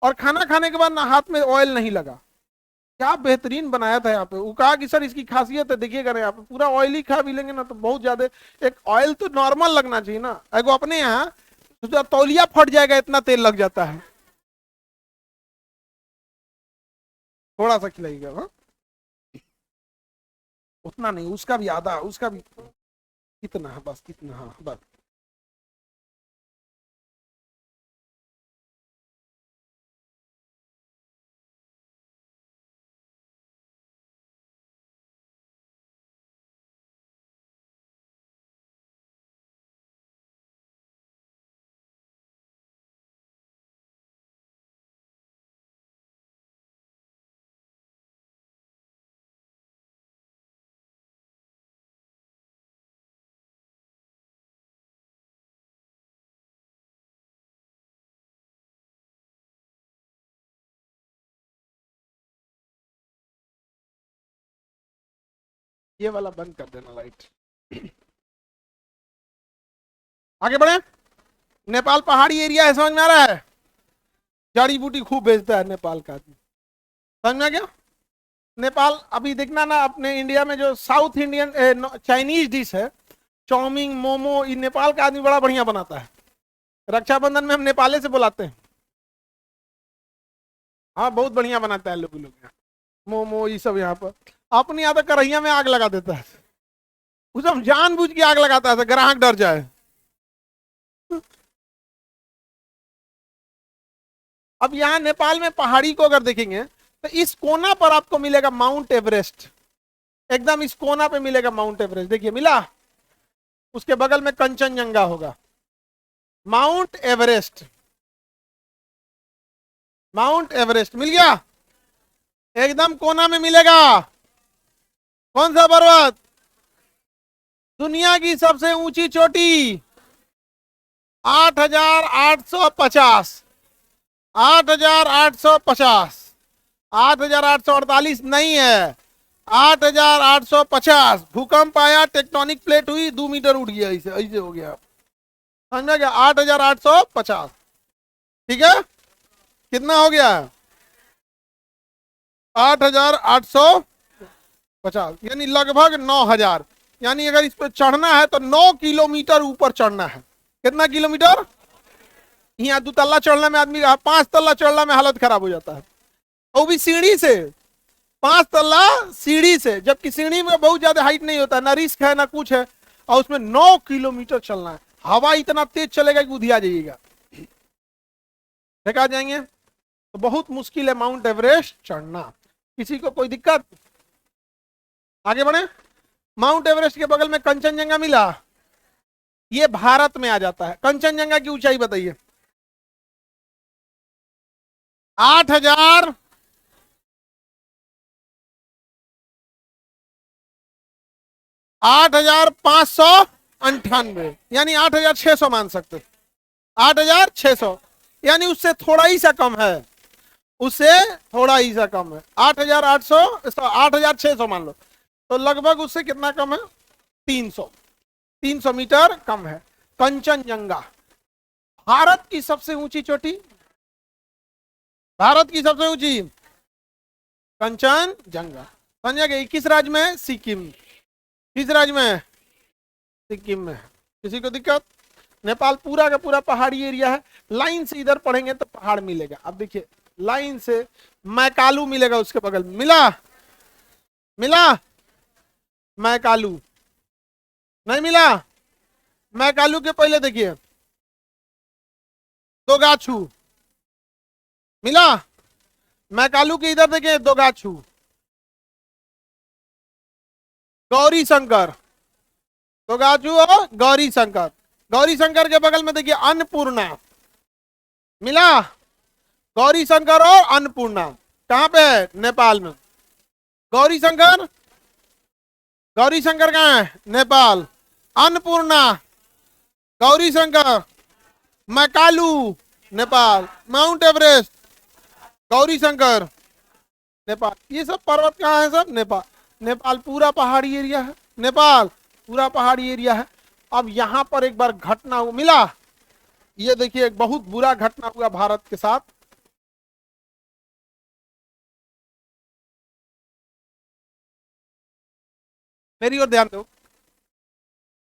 और खाना खाने के बाद ना हाथ में ऑयल नहीं लगा। क्या बेहतरीन बनाया था यहाँ पे। वो कहा कि सर इसकी खासियत है, देखिएगा ना यहाँ पे पूरा ऑयली खा भी लेंगे ना तो बहुत ज्यादा, एक ऑयल तो नॉर्मल लगना चाहिए ना। एगो अपने यहाँ तो तौलिया फट जाएगा इतना तेल लग जाता है। थोड़ा सा खिलाइएगा, हाँ उतना नहीं, उसका भी आधा, उसका भी कितना है बस, कितना, हाँ बस। ये वाला बंद कर देना लाइट। आगे बढ़े। नेपाल पहाड़ी एरिया है, समझ में आ रहा है? जड़ी बूटी खूब बेचता है नेपाल का आदमी, समझ में आ गया? नेपाल अभी देखना ना, अपने इंडिया में जो साउथ इंडियन चाइनीज डिश है, चाउमीन मोमो, ये नेपाल का आदमी बड़ा बढ़िया बनाता है। रक्षाबंधन में हम नेपाले से बुलाते हैं। हाँ बहुत बढ़िया बनाता है लोग यहाँ मोमो ये सब। यहाँ पर अपने यहाँ तो करहिया में आग लगा देता है, उस हम जानबूझ के आग लगाता है ग्राहक डर जाए। अब यहाँ नेपाल में पहाड़ी को अगर देखेंगे तो इस कोना पर आपको मिलेगा माउंट एवरेस्ट, एकदम इस कोना पे मिलेगा माउंट एवरेस्ट, देखिए मिला। उसके बगल में कंचनजंगा होगा, माउंट एवरेस्ट, माउंट एवरेस्ट मिल गया, एकदम कोना में मिलेगा। कौन सा पर्वत? दुनिया की सबसे ऊंची चोटी 8,850, 8,850, 8,848 नहीं है, 8,850। भूकंप आया, टेक्टोनिक प्लेट हुई, 2 मीटर उठ गया, ऐसे ऐसे हो गया, समझ में गया? 8,850, ठीक है। कितना हो गया? 8,850, यानी लगभग 9,000। यानी अगर इस पर चढ़ना है तो 9 किलोमीटर ऊपर चढ़ना है। कितना किलोमीटर? यहाँ 2 तल्ला चढ़ने में आदमी 5 तल्ला चढ़ने में हालत खराब हो जाता है, वो भी सीढ़ी से। 5 तल्ला सीढ़ी से, जबकि सीढ़ी में बहुत ज्यादा हाइट नहीं होता, ना रिस्क है ना कुछ है, और उसमें 9 किलोमीटर चलना है। हवा इतना तेज चलेगा कि उधिया जाइएगा, फेंका जाएंगे। तो बहुत मुश्किल है माउंट एवरेस्ट चढ़ना। किसी को कोई दिक्कत? आगे बढ़े। माउंट एवरेस्ट के बगल में कंचनजंगा मिला, ये भारत में आ जाता है। कंचनजंगा की ऊंचाई बताइए? 8,000 8,598, यानी 8,600 मान सकते, 8,600, यानी उससे थोड़ा ही सा कम है, उससे थोड़ा ही सा कम है। 8,800, 8,600 मान लो, तो लगभग उससे कितना कम है? 300 मीटर कम है। कंचनजंगा भारत की सबसे ऊंची चोटी, भारत की सबसे ऊंची कंचनजंगा। समझ गए? किस राज्य में? सिक्किम। किस राज्य में? सिक्किम में। किसी को दिक्कत? नेपाल पूरा का पूरा पहाड़ी एरिया है। लाइन से इधर पढ़ेंगे तो पहाड़ मिलेगा। अब देखिए लाइन से मैकालू मिलेगा, उसके बगल में मिला, मिला मैकालू, नहीं मिला? मैकालू के पहले देखिए दोगाछू मिला, मैकालू के इधर देखिए दोगाछू, गौरी शंकर, तो गाजू और गौरी शंकर। गौरी शंकर के बगल में देखिए अन्नपूर्णा, मिला? गौरी शंकर और अन्नपूर्णा कहां पे है? नेपाल में। गौरी शंकर, गौरी शंकर कहां है? नेपाल। Annapurna, Gauri Shankar, Makalu Nepal, Mount Everest, Gauri Shankar Nepal. ये सब पर्वत कहाँ है? सब नेपाल। नेपाल पूरा पहाड़ी एरिया है, नेपाल पूरा पहाड़ी एरिया है। अब यहां पर एक बार घटना हुआ, मिला? ये देखिए एक बहुत बुरा घटना हुआ भारत के साथ। मेरी ओर ध्यान दो,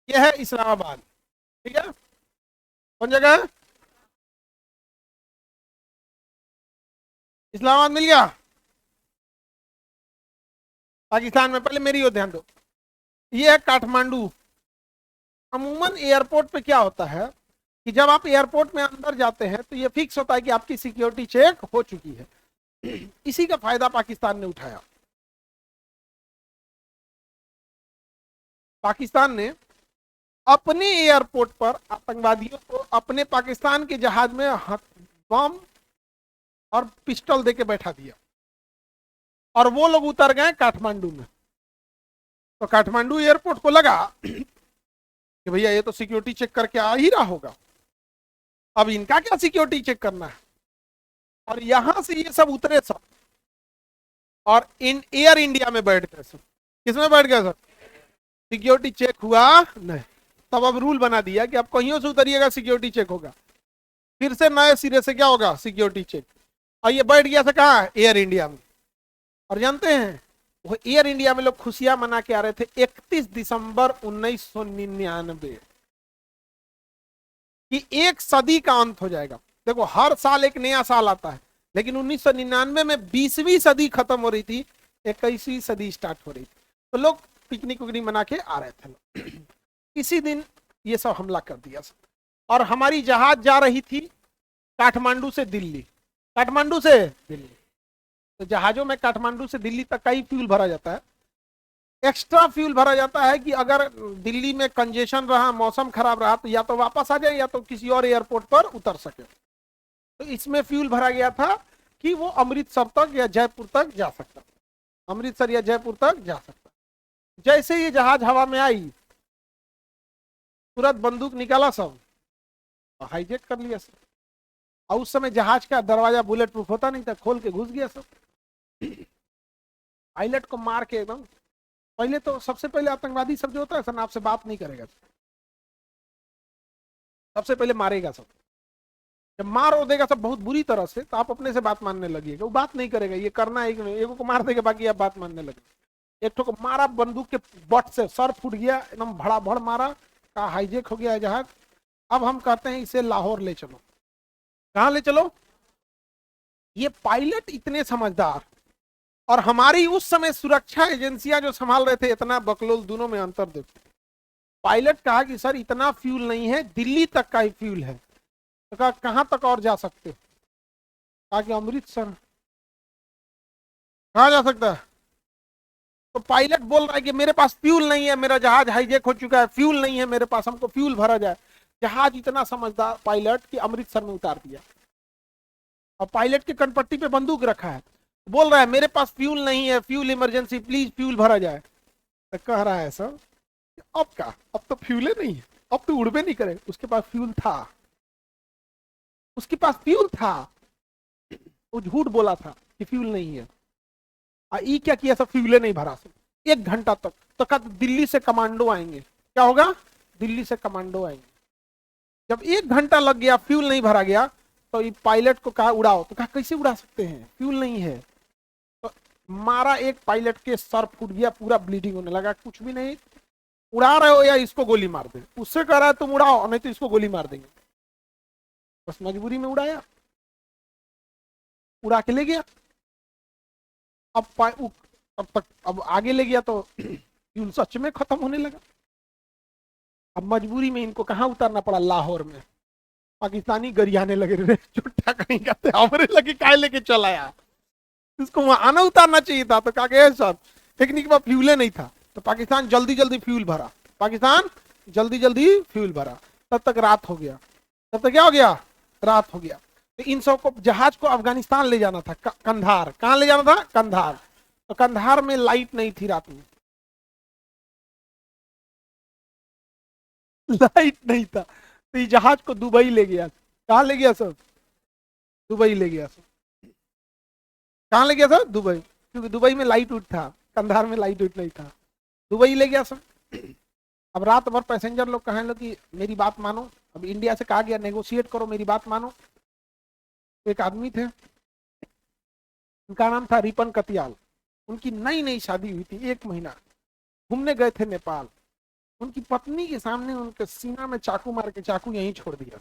ये है इस्लामाबाद, ठीक है? कौन जगह है? इस्लामाबाद मिल गया पाकिस्तान में। पहले मेरी ओर ध्यान दो, ये है काठमांडू। अमूमन एयरपोर्ट पे क्या होता है कि जब आप एयरपोर्ट में अंदर जाते हैं तो ये फिक्स होता है कि आपकी सिक्योरिटी चेक हो चुकी है। इसी का फायदा पाकिस्तान ने उठाया। पाकिस्तान ने अपने एयरपोर्ट पर आतंकवादियों को अपने पाकिस्तान के जहाज में बम और पिस्टल देके बैठा दिया और वो लोग उतर गए काठमांडू में। तो काठमांडू एयरपोर्ट को लगा कि भैया ये तो सिक्योरिटी चेक करके आ ही रहा होगा, अब इनका क्या सिक्योरिटी चेक करना है। और यहां से ये सब उतरे सब और इन एयर इंडिया में बैठ गए सब। किसमें बैठ गए सर? सिक्योरिटी चेक हुआ नहीं। तब अब रूल बना दिया कि अब कहीं से उतरिएगा सिक्योरिटी चेक होगा, फिर से नए सिरे से क्या होगा? Security check. और ये बैठ गया था कहाँ? एयर इंडिया में। और जानते हैं वो एयर इंडिया में लोग खुशियां मना के आ रहे थे 31 दिसंबर 1999 कि एक सदी का अंत हो जाएगा। देखो हर साल एक नया साल आता है, लेकिन 1999 में 20वीं सदी खत्म हो रही थी, 21वीं सदी स्टार्ट हो रही थी। तो लोग पिकनिक उकनिक मना के आ रहे थे। इसी दिन ये सब हमला कर दिया सब। और हमारी जहाज जा रही थी काठमांडू से दिल्ली, काठमांडू से दिल्ली। तो जहाजों में काठमांडू से दिल्ली तक का ही फ्यूल भरा जाता है। एक्स्ट्रा फ्यूल भरा जाता है कि अगर दिल्ली में कंजेशन रहा, मौसम खराब रहा, तो या तो वापस आ जाए या तो किसी और एयरपोर्ट पर उतर सके। तो इसमें फ्यूल भरा गया था कि वो अमृतसर तक या जयपुर तक जा सकता, अमृतसर या जयपुर तक जा सकता। जैसे ये जहाज हवा में आई, तुरंत बंदूक निकाला सब, हाईजेक कर लिया सब। और उस समय जहाज का दरवाजा बुलेट प्रूफ होता नहीं था, खोल के घुस गया सब। पायलट को मार के एकदम, पहले तो सबसे पहले आतंकवादी सब जो होता है सर आपसे बात नहीं करेगा, सबसे पहले मारेगा सब। जब मार देगा सब बहुत बुरी तरह से, तो आप अपने से बात मानने लगिएगा। वो बात नहीं करेगा, ये करना है एक को मार देगा, बाकी आप बात मानने लगे। एक ठो को मारा बंदूक के बट से, सर फूट गया एकदम, भड़ा भड़ मारा, का हाईजेक हो गया है जहाज। अब हम कहते हैं इसे लाहौर ले चलो। कहाँ ले चलो? ये पायलट इतने समझदार, और हमारी उस समय सुरक्षा एजेंसियां जो संभाल रहे थे, इतना बकलोल, दोनों में अंतर देखो। पायलट कहा कि सर इतना फ्यूल नहीं है, दिल्ली तक का ही फ्यूल है। तो कहा कहां तक और जा सकते? कहा कि अमृतसर। कहाँ जा सकता है? तो पायलट बोल रहा है कि मेरे पास फ्यूल नहीं है, मेरा जहाज हाईजेक हो चुका है, फ्यूल नहीं है मेरे पास, हमको फ्यूल भरा जाए। जहाज इतना समझदार पायलट कि अमृतसर में उतार दिया। और पायलट के कनपट्टी पे बंदूक रखा है, बोल रहा है मेरे पास फ्यूल नहीं है, फ्यूल इमरजेंसी, प्लीज फ्यूल भरा जाए। तो कह रहा है सर अब का, अब तो फ्यूल नहीं है, अब तो उड़बे नहीं करे। उसके पास फ्यूल था, उसके पास फ्यूल था, वो झूठ बोला था कि फ्यूल नहीं है। ई क्या किया, सब फ्यूले नहीं भरा सब 1 घंटा तक। तो कहा दिल्ली से कमांडो आएंगे। क्या होगा? दिल्ली से कमांडो आएंगे। जब 1 घंटा लग गया, फ्यूल नहीं भरा गया, तो ये पायलट को कहा उड़ाओ। तो कहा कैसे उड़ा सकते हैं, फ्यूल नहीं है। तो मारा, एक पायलट के सर फूट गया, पूरा ब्लीडिंग होने लगा। कुछ भी नहीं, उड़ा रहे हो या इसको गोली मार दे। उससे कह रहा है तुम उड़ाओ, नहीं तो इसको गोली मार देंगे। बस मजबूरी में उड़ाया, उड़ा के ले गया। अब तक अब आगे ले गया तो फ्यूल सच में खत्म होने लगा। अब मजबूरी में इनको कहाँ उतारना पड़ा? लाहौर में। पाकिस्तानी गरियाने लगे, रे चुट्टा कहीं कहते हमरे लगे, काय लेके चला यार, इसको वहां आना उतारना चाहिए था। तो कहा गया सर टेक्निक में फ्यूले नहीं था। तो पाकिस्तान जल्दी जल्दी फ्यूल भरा, पाकिस्तान जल्दी जल्दी फ्यूल भरा, तब तक रात हो गया। तब तक क्या हो गया? रात हो गया। तो इन सब को जहाज को अफगानिस्तान ले जाना था, कंधार। कहां ले जाना था? कंधार। तो कंधार में लाइट नहीं थी रात में, लाइट नहीं था, तो ये जहाज को दुबई ले गया। कहां ले गया सर? दुबई ले गया सर। कहां ले गया सर? दुबई, क्योंकि दुबई में लाइट उठ था, कंधार में लाइट उठ नहीं था, दुबई ले गया सर। अब रात भर पैसेंजर लोग कहने लगे कि मेरी बात मानो। अब इंडिया से कहा गया नेगोशिएट करो, मेरी बात मानो। एक आदमी थे, उनका नाम था रिपन कतियाल। उनकी नई नई शादी हुई थी, 1 महीना, घूमने गए थे नेपाल। उनकी पत्नी के सामने उनके सीना में चाकू मार के चाकू यहीं छोड़ दिया,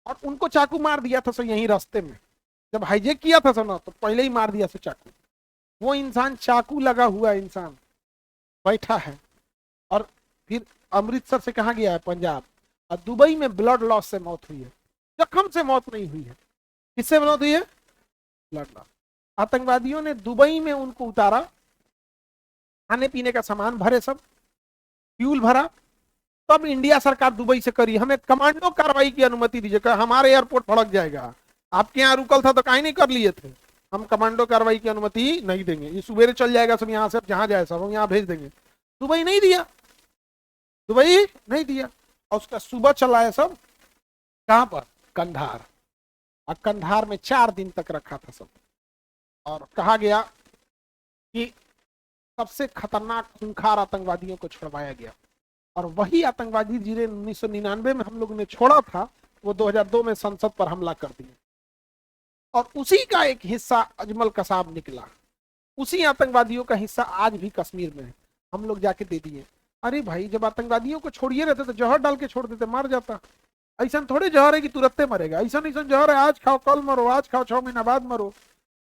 और उनको चाकू मार दिया था सो यहीं रास्ते में। जब हाईजेक किया था सो ना, तो पहले ही मार दिया सो चाकू। वो इंसान, चाकू लगा हुआ इंसान बैठा है, और फिर अमृतसर से कहा गया है पंजाब, और दुबई में ब्लड लॉस से मौत हुई है, जख्म से मौत नहीं हुई है। किससे मौत हुई है? Blood loss. आतंकवादियों ने दुबई में उनको उतारा, खाने पीने का सामान भरे, सब फ्यूल भरा, तब इंडिया सरकार दुबई से करी हमें कमांडो कार्रवाई की अनुमति दीजिए, हमारे एयरपोर्ट भड़क जाएगा, आपके यहाँ रुकल था तो कहीं नहीं कर लिए थे, हम कमांडो कार्रवाई की अनुमति नहीं देंगे, ये सुबेरे चल जाएगा सब, यहाँ से जहां जाए सब हम यहाँ भेज देंगे। दुबई नहीं दिया, दुबई नहीं दिया, और उसका सुबह चला है सब कहां पर? कंधार। और कंधार में 4 दिन तक रखा था सब, और कहा गया कि सबसे खतरनाक खूंखार आतंकवादियों को छुड़वाया गया। और वही आतंकवादी जिन्हें 1999 में हम लोगों ने छोड़ा था, वो 2002 में संसद पर हमला कर दिए, और उसी का एक हिस्सा अजमल कसाब निकला। उसी आतंकवादियों का हिस्सा आज भी कश्मीर में है, हम लोग जाके दे दिए। अरे भाई, जब आतंकवादियों को छोड़िए रहते तो जहर डाल के छोड़ देते, मर जाता। ऐसा थोड़े जहर है कि तुरंत मरेगा, ऐसा जहर है आज खाओ कल मरो, आज खाओ 6 महीना बाद मरो,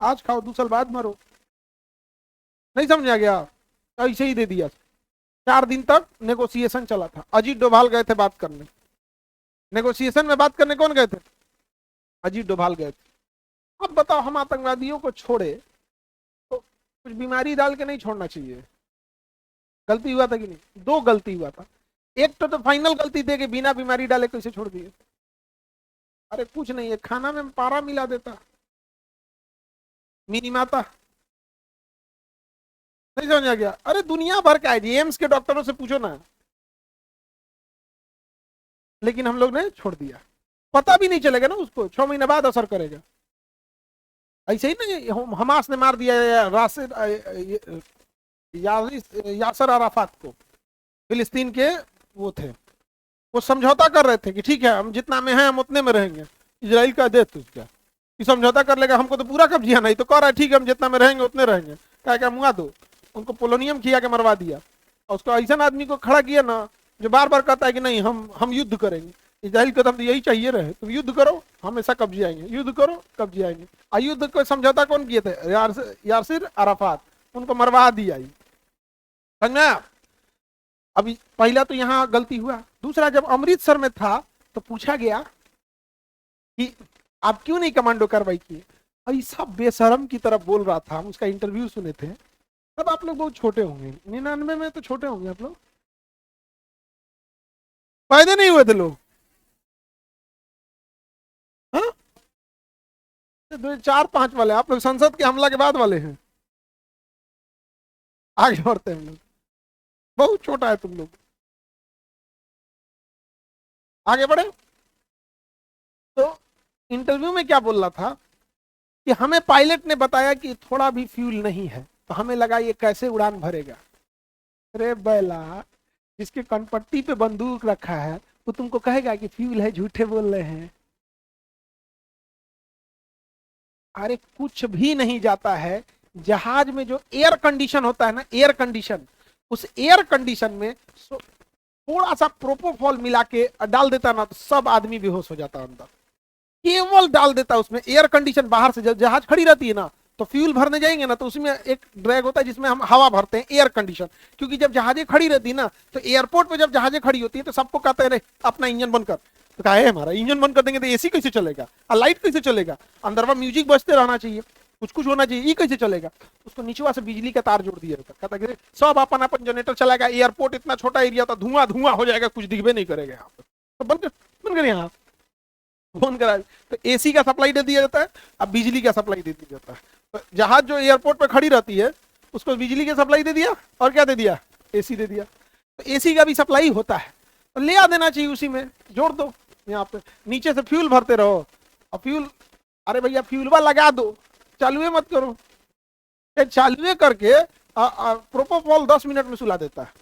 आज खाओ 2 साल बाद मरो। नहीं समझा गया? ऐसे ही दे दिया। 4 दिन तक नेगोशिएशन चला था। अजीत डोभाल गए थे बात करने, नेगोशिएशन में बात करने कौन गए थे? अजीत डोभाल गए थे। अब बताओ, हम आतंकवादियों को छोड़े तो कुछ बीमारी डाल के नहीं छोड़ना चाहिए? गलती हुआ था कि नहीं? 2 गलती हुआ था। एक तो फाइनल गलती थे कि बिना बीमारी डाले कैसे छोड़ दिए। अरे कुछ नहीं है, खाना में पारा मिला देता, मिनीमाता। नहीं समझा गया? अरे दुनिया भर का है, एम्स के डॉक्टरों से पूछो ना। लेकिन हम लोग ने छोड़ दिया, पता भी नहीं चलेगा ना उसको, 6 महीने बाद असर करेगा। ऐसे ही नहीं हमास ने मार दिया यासर अराफात को, फिलिस्तीन के वो थे, वो समझौता कर रहे थे कि ठीक है हम जितना में हैं हम उतने में रहेंगे, इजराइल का दे तुझका कि समझौता कर लेगा, हमको तो पूरा कब्जा नहीं, तो कह रहा है ठीक है हम जितना में रहेंगे उतने रहेंगे, क्या मुआ दो। उनको पोलोनियम खिया के मरवा दिया, और उसको ऐसा आदमी को खड़ा किया ना जो बार बार कहता है कि नहीं हम युद्ध करेंगे। इजराइल को तो यही चाहिए रहे, तुम युद्ध करो हमेशा कब्जे आएंगे, युद्ध करो कब्जे आएंगे। युद्ध को समझौता कौन किए थे? यासिर अराफात, उनको मरवा दिया। समझना? अभी पहला तो यहाँ गलती हुआ। दूसरा, जब अमृतसर में था तो पूछा गया कि आप क्यों नहीं कमांडो कार्रवाई किए? ऐसा बेशरम की तरफ बोल रहा था, हम उसका इंटरव्यू सुने थे। तब आप लोग बहुत छोटे होंगे, 99 में तो छोटे होंगे आप लोग, फायदे नहीं हुए थे लोग। हाँ, 4-5 वाले आप लोग संसद के हमला के बाद वाले हैं, आगे बढ़ते हैं हम लोग, बहुत छोटा है तुम लोग, आगे बढ़े। तो इंटरव्यू में क्या बोल रहा था कि हमें पायलट ने बताया कि थोड़ा भी फ्यूल नहीं है, तो हमें लगा ये कैसे उड़ान भरेगा। अरे बैला, जिसके कनपट्टी पे बंदूक रखा है वो तुमको कहेगा कि फ्यूल है, झूठे बोल रहे हैं। अरे कुछ भी नहीं जाता है। जहाज में जो एयर कंडीशन होता है ना, एयर कंडीशन, उस एयर कंडीशन में थोड़ा सा प्रोपोफॉल मिला के डाल देता ना, तो सब आदमी बेहोश हो जाता अंदर। केवल डाल देता उसमें एयर कंडीशन। बाहर से जब जहाज खड़ी रहती है ना, तो फ्यूल भरने जाएंगे ना, तो उसमें एक ड्रैग होता है जिसमें हम हवा भरते हैं, एयर कंडीशन। क्योंकि जब जहाजें खड़ी रहती है ना, तो एयरपोर्ट पे जब जहाजें खड़ी होती है तो सबको कहते हैं अपना इंजन बंद कर। तो कहा है हमारा इंजन बंद कर देंगे तो एसी कैसे चलेगा और लाइट कैसे चलेगा? अंदर में म्यूजिक बजते रहना चाहिए। कुछ कुछ होना चाहिए, ये कैसे चलेगा? उसको नीचवा से बिजली का तार जोड़ दिया रहता, कहता कि सब अपन अपन जनरेटर चलाएगा, एयरपोर्ट इतना छोटा एरिया था, धुआं धुआं हो जाएगा, कुछ दिखबे नहीं करेगा यहाँ पे, तो बंद कर यहाँ फोन करा। तो एसी का सप्लाई दे दिया जाता है, अब बिजली का सप्लाई दे दिया जाता है। तो जहाज जो एयरपोर्ट पे खड़ी रहती है उसको बिजली की सप्लाई दे दिया, और क्या दे दिया, एसी दे दिया। तो एसी का भी सप्लाई होता है, तो ले आ देना चाहिए, उसी में जोड़ दो यहाँ पे, नीचे से फ्यूल भरते रहो। और फ्यूल, अरे भैया फ्यूलवा लगा दो, चालुए मत करो, चालुए करके प्रोपोफॉल 10 मिनट में सुला देता है,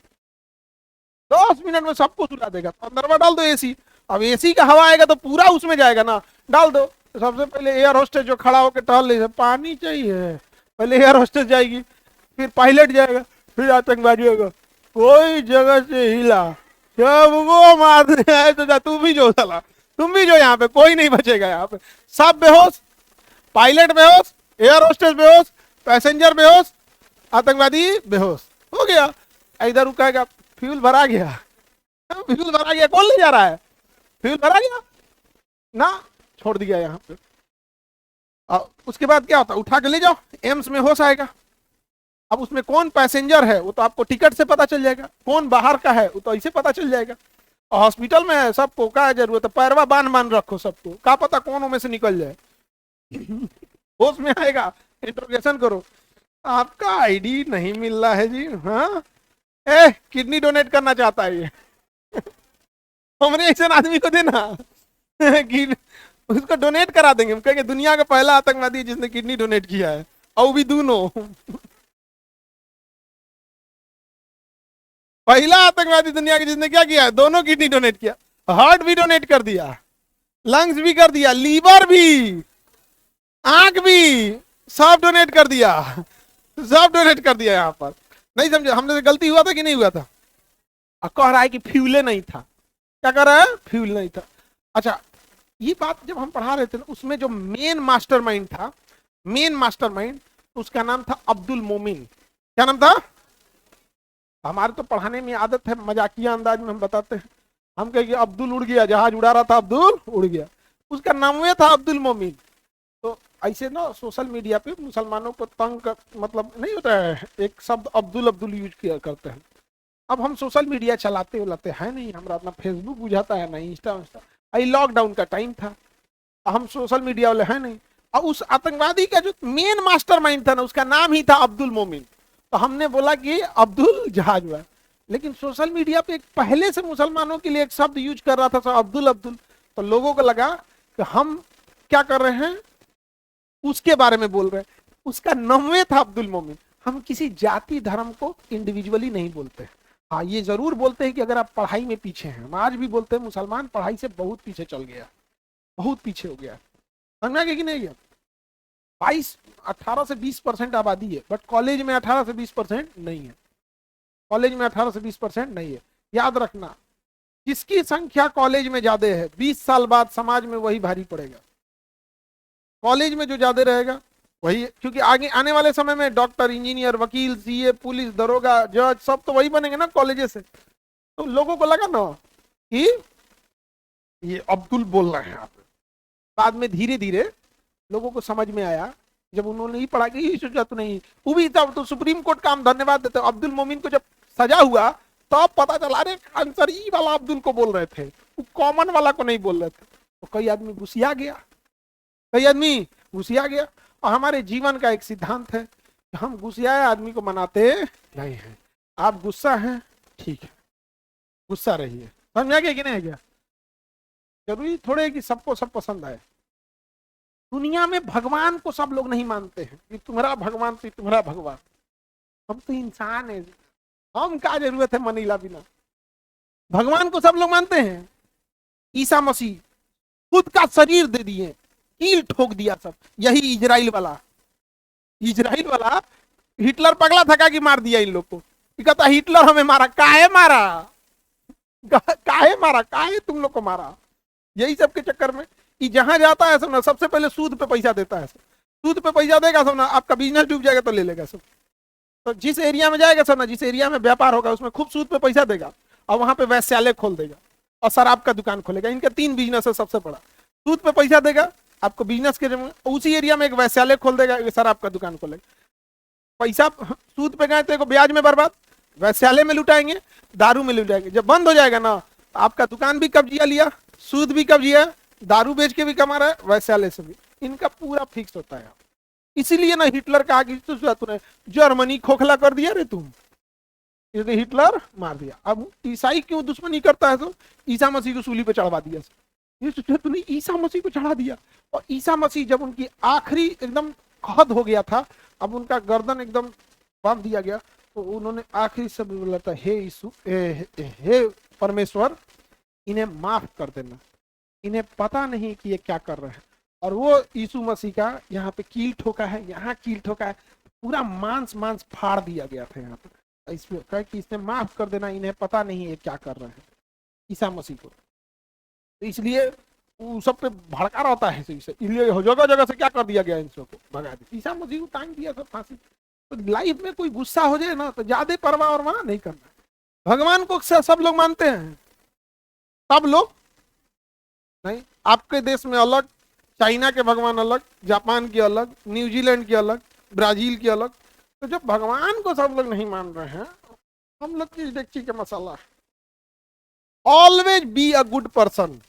10 मिनट में सबको सुला देगा। तो अंदर में डाल दो एसी, अब एसी का हवा आएगा तो पूरा उसमें जाएगा ना, डाल दो। तो सबसे पहले एयर होस्टेस जो खड़ा होकर टहल रही है, पानी चाहिए, पहले एयर होस्टेस जाएगी, फिर पायलट जाएगा, फिर आतंकवादी होगा, कोई जगह से हिला सबको मारने आए तो जा, तू भी जो साला, तुम भी जो, यहाँ पे कोई नहीं बचेगा, यहाँ पे सब बेहोश, पायलट बेहोश, एयर होस्टेस बेहोश, पैसेंजर बेहोश, आतंकवादी बेहोश, हो गया। इधर रुकाएगा, फ्यूल भरा गया, फ्यूल भरा गया, कौन ले जा रहा है, फ्यूल भरा गया ना, छोड़ दिया यहाँ पे। और उसके बाद क्या होता है, उठा के ले जाओ, एम्स में होश आएगा। अब उसमें कौन पैसेंजर है वो तो आपको टिकट से पता चल जाएगा, कौन बाहर का है वो तो ऐसे पता चल जाएगा। और हॉस्पिटल में है, सबको क्या जरूरत है, पैरवा बांध रखो सबको, क्या पता कौन में से निकल जाए। होश में आएगा, इंट्रोगेशन करो, आपका आईडी नहीं मिल रहा है जी, हाँ किडनी डोनेट करना चाहता है ये। हमने ऐसे आदमी को देना कि उसको डोनेट करा देंगे, हम कहेंगे दुनिया का पहला आतंकवादी जिसने किडनी डोनेट किया है, और भी दोनों। पहला आतंकवादी दुनिया के जिसने क्या किया है, दोनों किडनी डोनेट किया, हार्ट भी डोनेट कर दिया, लंग्स भी कर दिया, लीवर भी, आंख भी, सब डोनेट कर दिया, सब डोनेट कर दिया। यहाँ पर नहीं समझे, हमने से गलती हुआ था कि नहीं हुआ था? कह रहा है कि फ्यूले नहीं था, क्या कह रहा है, फ्यूल नहीं था। अच्छा, ये बात जब हम पढ़ा रहे थे ना, उसमें जो मेन मास्टरमाइंड था, मेन मास्टरमाइंड, उसका नाम था अब्दुल मोमिन। क्या नाम था? हमारे तो पढ़ाने में आदत है, मजाकिया अंदाज में हम बताते हैं, हम कहेंगे अब्दुल उड़ गया, जहाज उड़ा रहा था अब्दुल उड़ गया, उसका नाम ये था अब्दुल मोमिन। तो ऐसे ना सोशल मीडिया पे मुसलमानों को तंग मतलब नहीं होता है, एक शब्द अब्दुल अब्दुल यूज किया करते हैं। अब हम सोशल मीडिया चलाते उलाते हैं नहीं, हमारा अपना फेसबुक बुझाता है ना, इंस्टा, अभी लॉकडाउन का टाइम था, हम सोशल मीडिया वाले हैं नहीं। और उस आतंकवादी का जो मेन मास्टरमाइंड था ना, उसका नाम ही था अब्दुल मोमिन। तो हमने बोला कि अब्दुल जहाज हुआ, लेकिन सोशल मीडिया पे एक पहले से मुसलमानों के लिए एक शब्द यूज कर रहा था, तो अब्दुल अब्दुल, तो लोगों को लगा कि हम क्या कर रहे हैं, उसके बारे में बोल रहे हैं। उसका नाम था अब्दुल मोमिन। हम किसी जाति धर्म को इंडिविजुअली नहीं बोलते, हाँ ये जरूर बोलते हैं कि अगर आप पढ़ाई में पीछे हैं, हम आज भी बोलते हैं मुसलमान पढ़ाई से बहुत पीछे चल गया, बहुत पीछे हो गया, समझा कि नहीं गया। 18 से 20% आबादी है, बट कॉलेज में 18 से 20% नहीं है, कॉलेज में 18 से 20% नहीं है। याद रखना, जिसकी संख्या कॉलेज में ज्यादा है, 20 साल बाद समाज में वही भारी पड़ेगा। कॉलेज में जो ज्यादा रहेगा वही, क्योंकि आगे आने वाले समय में डॉक्टर, इंजीनियर, वकील, सीए, पुलिस, दरोगा, जज, सब तो वही बनेंगे ना कॉलेज से। तो लोगों को लगा ना कि ये अब्दुल बोल रहे हैं आप। बाद में धीरे धीरे लोगों को समझ में आया, जब उन्होंने ही पढ़ा कि सोचा तो नहीं, वो भी तब तो सुप्रीम कोर्ट का हम धन्यवाद देते। अब्दुल मोमिन को जब सजा हुआ तब तो पता चला, अरे आंसर ई वाला अब्दुल को बोल रहे थे, वो कॉमन वाला को नहीं बोल रहे थे। तो कई आदमी घुसिया गया, कई आदमी घुसिया गया। और हमारे जीवन का एक सिद्धांत है कि हम गुस्साए आदमी को मनाते नहीं हैं। आप गुस्सा हैं, ठीक है, गुस्सा रहिए, समझा गया कि नहीं गया। जरूरी थोड़े कि सबको सब पसंद आए। दुनिया में भगवान को सब लोग नहीं मानते हैं कि तुम्हारा भगवान तो तुम्हारा भगवान, हम तो इंसान है, हम क्या जरूरत है मनीला बिना। भगवान को सब लोग मानते हैं। ईसा मसीह खुद का शरीर दे दिए, कील ठोक दिया सब। यही इजराइल वाला हिटलर पगला थका कि मार दिया इन लोग को। कहता हिटलर हमें मारा, काहे मारा, काहे मारा, काहे तुम लोग को मारा। यही सब के चक्कर में कि जहां जाता है सब ना, सबसे पहले सूद पे पैसा देता है। सूद पे पैसा देगा सब ना, आपका बिजनेस डूब जाएगा तो ले लेगा सब। तो जिस एरिया में जाएगा सब ना, जिस एरिया में व्यापार होगा उसमें खूब सूद पे पैसा देगा, और वहां पे वैश्यालय खोल देगा और शराब का दुकान खोलेगा। इनके 3 बिजनेस है सबसे बड़ा। सूद पे पैसा देगा, आपको बिजनेस के उसी एरिया में एक वैश्यालय खोल देगा, सर आपका दुकान खोलेगा, पैसा सूद पे गए तो ब्याज में बर्बाद, वैश्यालय में लुटाएंगे, दारू में लुटाएंगे। जब बंद हो जाएगा ना, आपका दुकान भी कब्जिया लिया, सूद भी कब्जिया, दारू बेच के भी कमा रहा है, वैश्यालय से भी, इनका पूरा फिक्स होता है। इसीलिए ना हिटलर कहा कि तूने जर्मनी खोखला कर दिया रे तुम, इसलिए हिटलर मार दिया। अब ईसाई क्यों दुश्मनी करता है? तो ईसा मसीह को सूली पे चढ़वा दिया, ये तूने ईसा मसीह को चढ़ा दिया। और ईसा मसीह जब उनकी आखिरी एकदम हद हो गया था, अब उनका गर्दन एकदम बांध दिया गया, तो उन्होंने आखिरी शब्द बोला था, हे यीशु, हे परमेश्वर, इन्हें माफ कर देना, इन्हें पता नहीं कि ये क्या कर रहे हैं। और वो यीशु मसीह का यहाँ पे कील ठोका है, यहाँ कील ठोका है, पूरा मांस फाड़ दिया गया था यहाँ पे, इसमें कहा कि इसने माफ कर देना, इन्हें पता नहीं ये क्या कर रहे हैं, ईसा मसीह को। तो इसलिए वो सब पे भड़का रहता है, इसलिए जगह जगह से क्या कर दिया गया, इन सबको भगा दिया, ईसा मसीह को टांग दिया सब फांसी। तो लाइफ में कोई गुस्सा हो जाए ना, तो ज्यादा परवाह और वहां नहीं करना। भगवान को सब लोग मानते हैं, सब लोग नहीं। आपके देश में अलग, चाइना के भगवान अलग, जापान की अलग, न्यूजीलैंड की अलग, ब्राजील की अलग। तो जब भगवान को सब लोग नहीं मान रहे हैं, हम लोग की डेक्ची का मसाला है। Always be a good person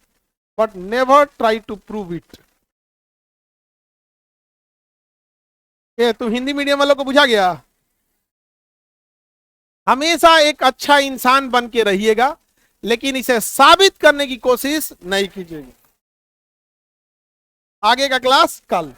but never try to prove it. ये तो हिंदी मीडियम वालों को बुझा गया। हमेशा एक अच्छा इंसान बन के रहिएगा, लेकिन इसे साबित करने की कोशिश नहीं कीजिएगा। आगे का क्लास कल।